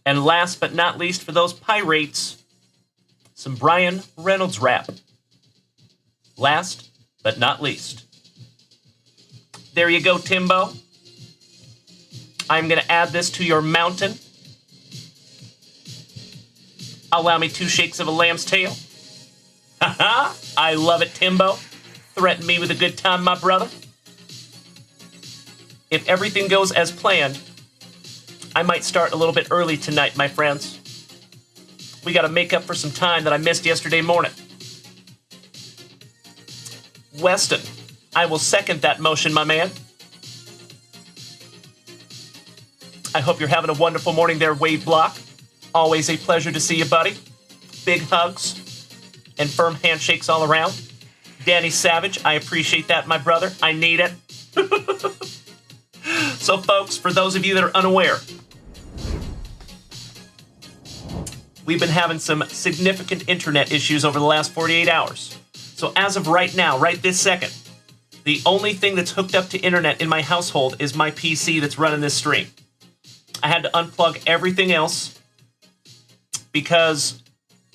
A: And last but not least, for those Pirates, some Brian Reynolds wrap. Last but not least. There you go, Timbo. I'm going to add this to your mountain. Allow me 2 shakes of a lamb's tail. Haha, I love it, Timbo. Threaten me with a good time, my brother. If everything goes as planned, I might start a little bit early tonight, my friends. We got to make up for some time that I missed yesterday morning. Weston, I will second that motion, my man. I hope you're having a wonderful morning there, Wade Block. Always a pleasure to see you, buddy. Big hugs and firm handshakes all around. Danny Savage, I appreciate that, my brother. I need it. So, folks, for those of you that are unaware, we've been having some significant internet issues over the last 48 hours. So as of right now, right this second, the only thing that's hooked up to internet in my household is my PC that's running this stream. I had to unplug everything else because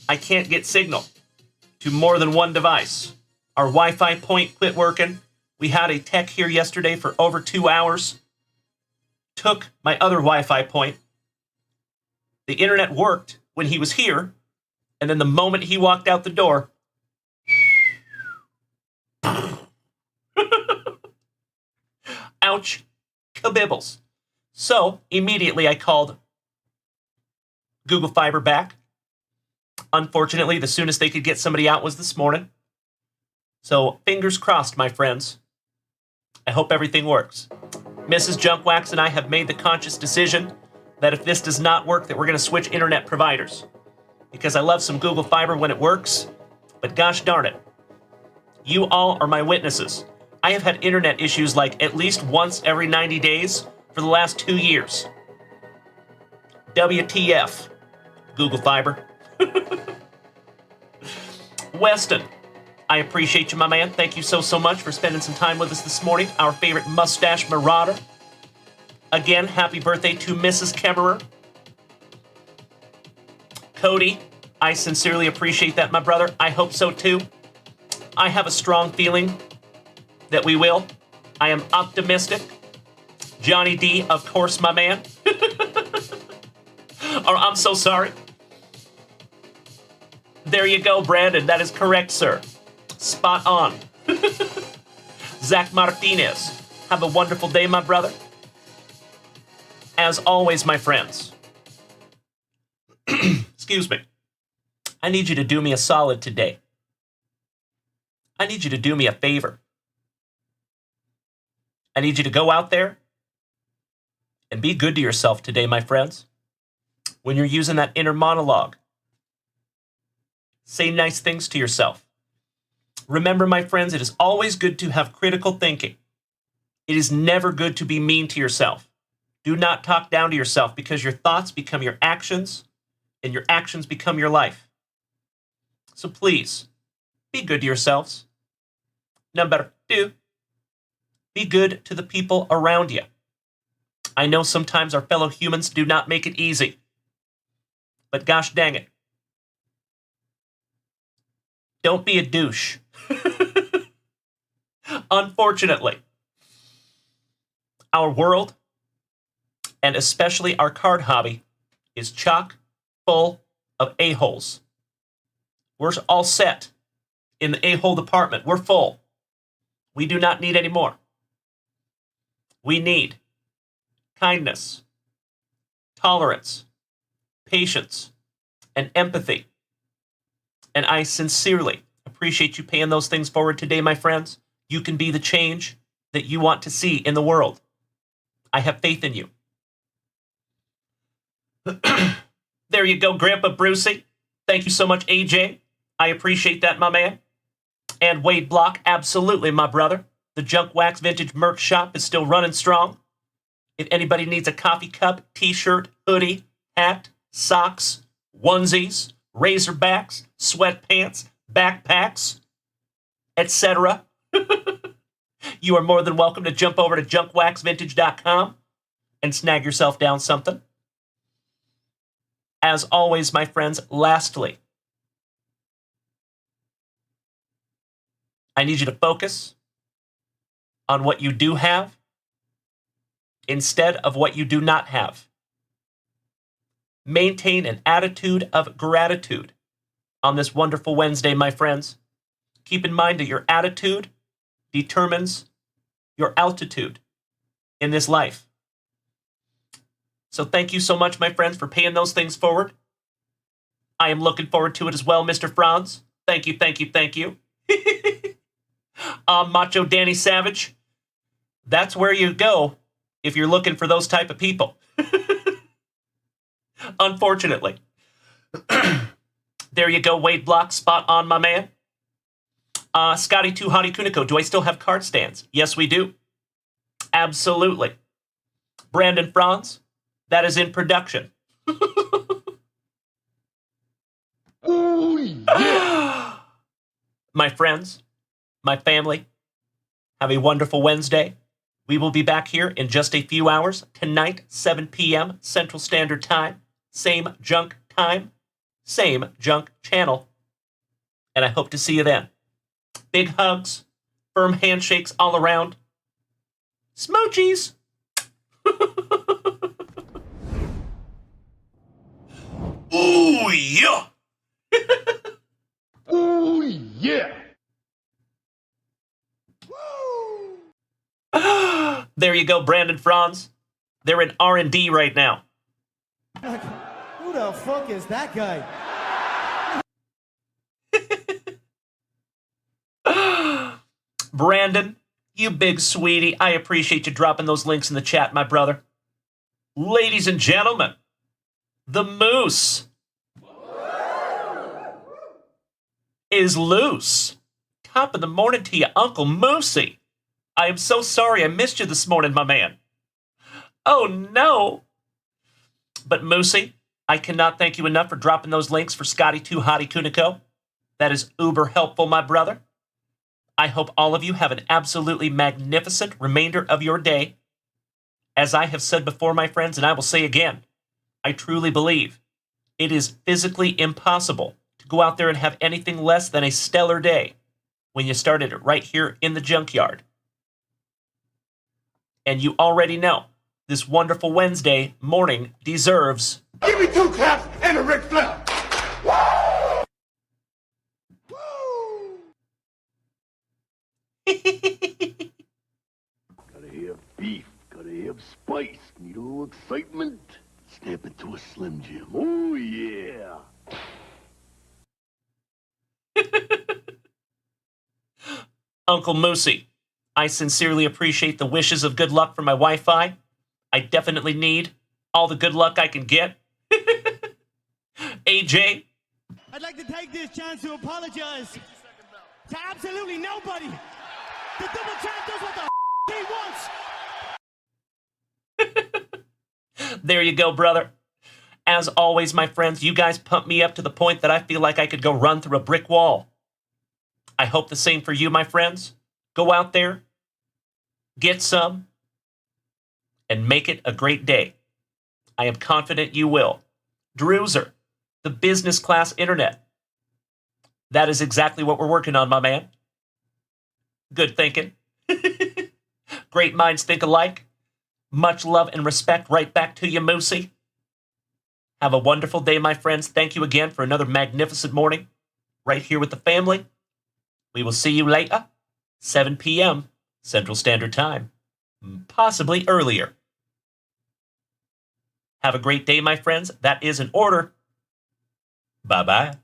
A: I can't get signal to more than one device. Our Wi-Fi point quit working. We had a tech here yesterday for over 2 hours. Took my other Wi-Fi point. The internet worked when he was here, and then the moment he walked out the door, ouch, kabibbles. So, immediately I called Google Fiber back. Unfortunately, the soonest they could get somebody out was this morning. So, fingers crossed, my friends. I hope everything works. Mrs. Junkwax and I have made the conscious decision that if this does not work, that we're going to switch internet providers. Because I love some Google Fiber when it works, but gosh darn it. You all are my witnesses. I have had internet issues like at least once every 90 days for the last 2 years. WTF, Google Fiber. Weston, I appreciate you, my man. Thank you so much for spending some time with us this morning. Our favorite mustache marauder. Again, happy birthday to Mrs. Kemmerer. Cody, I sincerely appreciate that, my brother. I hope so, too. I have a strong feeling that we will. I am optimistic. Johnny D, of course, my man. Or I'm so sorry. There you go, Brandon. That is correct, sir. Spot on. Zach Martinez. Have a wonderful day, my brother. As always, my friends. Excuse me. I need you to do me a solid today. I need you to do me a favor. I need you to go out there and be good to yourself today, my friends. When you're using that inner monologue, say nice things to yourself. Remember, my friends, it is always good to have critical thinking. It is never good to be mean to yourself. Do not talk down to yourself, because your thoughts become your actions, and your actions become your life. So please, be good to yourselves. Number 2, be good to the people around you. I know sometimes our fellow humans do not make it easy, but gosh dang it, don't be a douche. Unfortunately, our world, and especially our card hobby, is chock full of a-holes. We're all set in the a-hole department. We're full. We do not need any more. We need kindness, tolerance, patience, and empathy. And I sincerely appreciate you paying those things forward today, my friends. You can be the change that you want to see in the world. I have faith in you. There you go, Grandpa Brucey. Thank you so much, AJ. I appreciate that, my man. And Wade Block, absolutely, my brother. The JunkWax Vintage Merch Shop is still running strong. If anybody needs a coffee cup, t-shirt, hoodie, hat, socks, onesies, razorbacks, sweatpants, backpacks, etc., you are more than welcome to jump over to junkwaxvintage.com and snag yourself down something. As always, my friends, lastly, I need you to focus on what you do have instead of what you do not have. Maintain an attitude of gratitude on this wonderful Wednesday, my friends. Keep in mind that your attitude determines your altitude in this life. So thank you so much, my friends, for paying those things forward. I am looking forward to it as well, Mr. Franz. Thank you, thank you, thank you. Macho Danny Savage. That's where you go if you're looking for those type of people. Unfortunately. There you go, Wade Block. Spot on, my man. Scotty 2 Hottie Kuniko. Do I still have card stands? Yes, we do. Absolutely. Brandon Franz. That is in production.
D: Oh, yeah.
A: My friends, my family, have a wonderful Wednesday. We will be back here in just a few hours. Tonight, 7 p.m. Central Standard Time. Same junk time, same junk channel. And I hope to see you then. Big hugs, firm handshakes all around. Smoochies! Ooh, yeah!
D: Oh, yeah.
A: There you go, Brandon Franz. They're in R&D right now.
E: Who the fuck is that guy?
A: Brandon, you big sweetie. I appreciate you dropping those links in the chat, my brother. Ladies and gentlemen, the moose is loose. Top of the morning to you, Uncle Moosey. I am so sorry I missed you this morning, my man. Oh, no. But Moosey, I cannot thank you enough for dropping those links for Scotty 2 Hottie Kuniko. That is uber helpful, my brother. I hope all of you have an absolutely magnificent remainder of your day. As I have said before, my friends, and I will say again, I truly believe it is physically impossible to go out there and have anything less than a stellar day when you started it right here in the junkyard. And you already know this wonderful Wednesday morning deserves...
D: Give me 2 claps and a Ric Flair.
A: Woo!
D: beef. Gotta have spice. Need a little excitement. Snap into a Slim Jim. Oh, yeah.
A: Uncle Moosey, I sincerely appreciate the wishes of good luck for my Wi-Fi. I definitely need all the good luck I can get. AJ,
E: I'd like to take this chance to apologize to absolutely nobody. The double champ does what the he wants.
A: there you go, brother. As always, my friends, you guys pump me up to the point that I feel like I could go run through a brick wall. I hope the same for you, my friends. Go out there, get some, and make it a great day. I am confident you will. Druzer, the business class internet. That is exactly what we're working on, my man. Good thinking. Great minds think alike. Much love and respect right back to you, Moosey. Have a wonderful day, my friends. Thank you again for another magnificent morning right here with the family. We will see you later, 7 p.m. Central Standard Time, possibly earlier. Have a great day, my friends. That is an order. Bye-bye.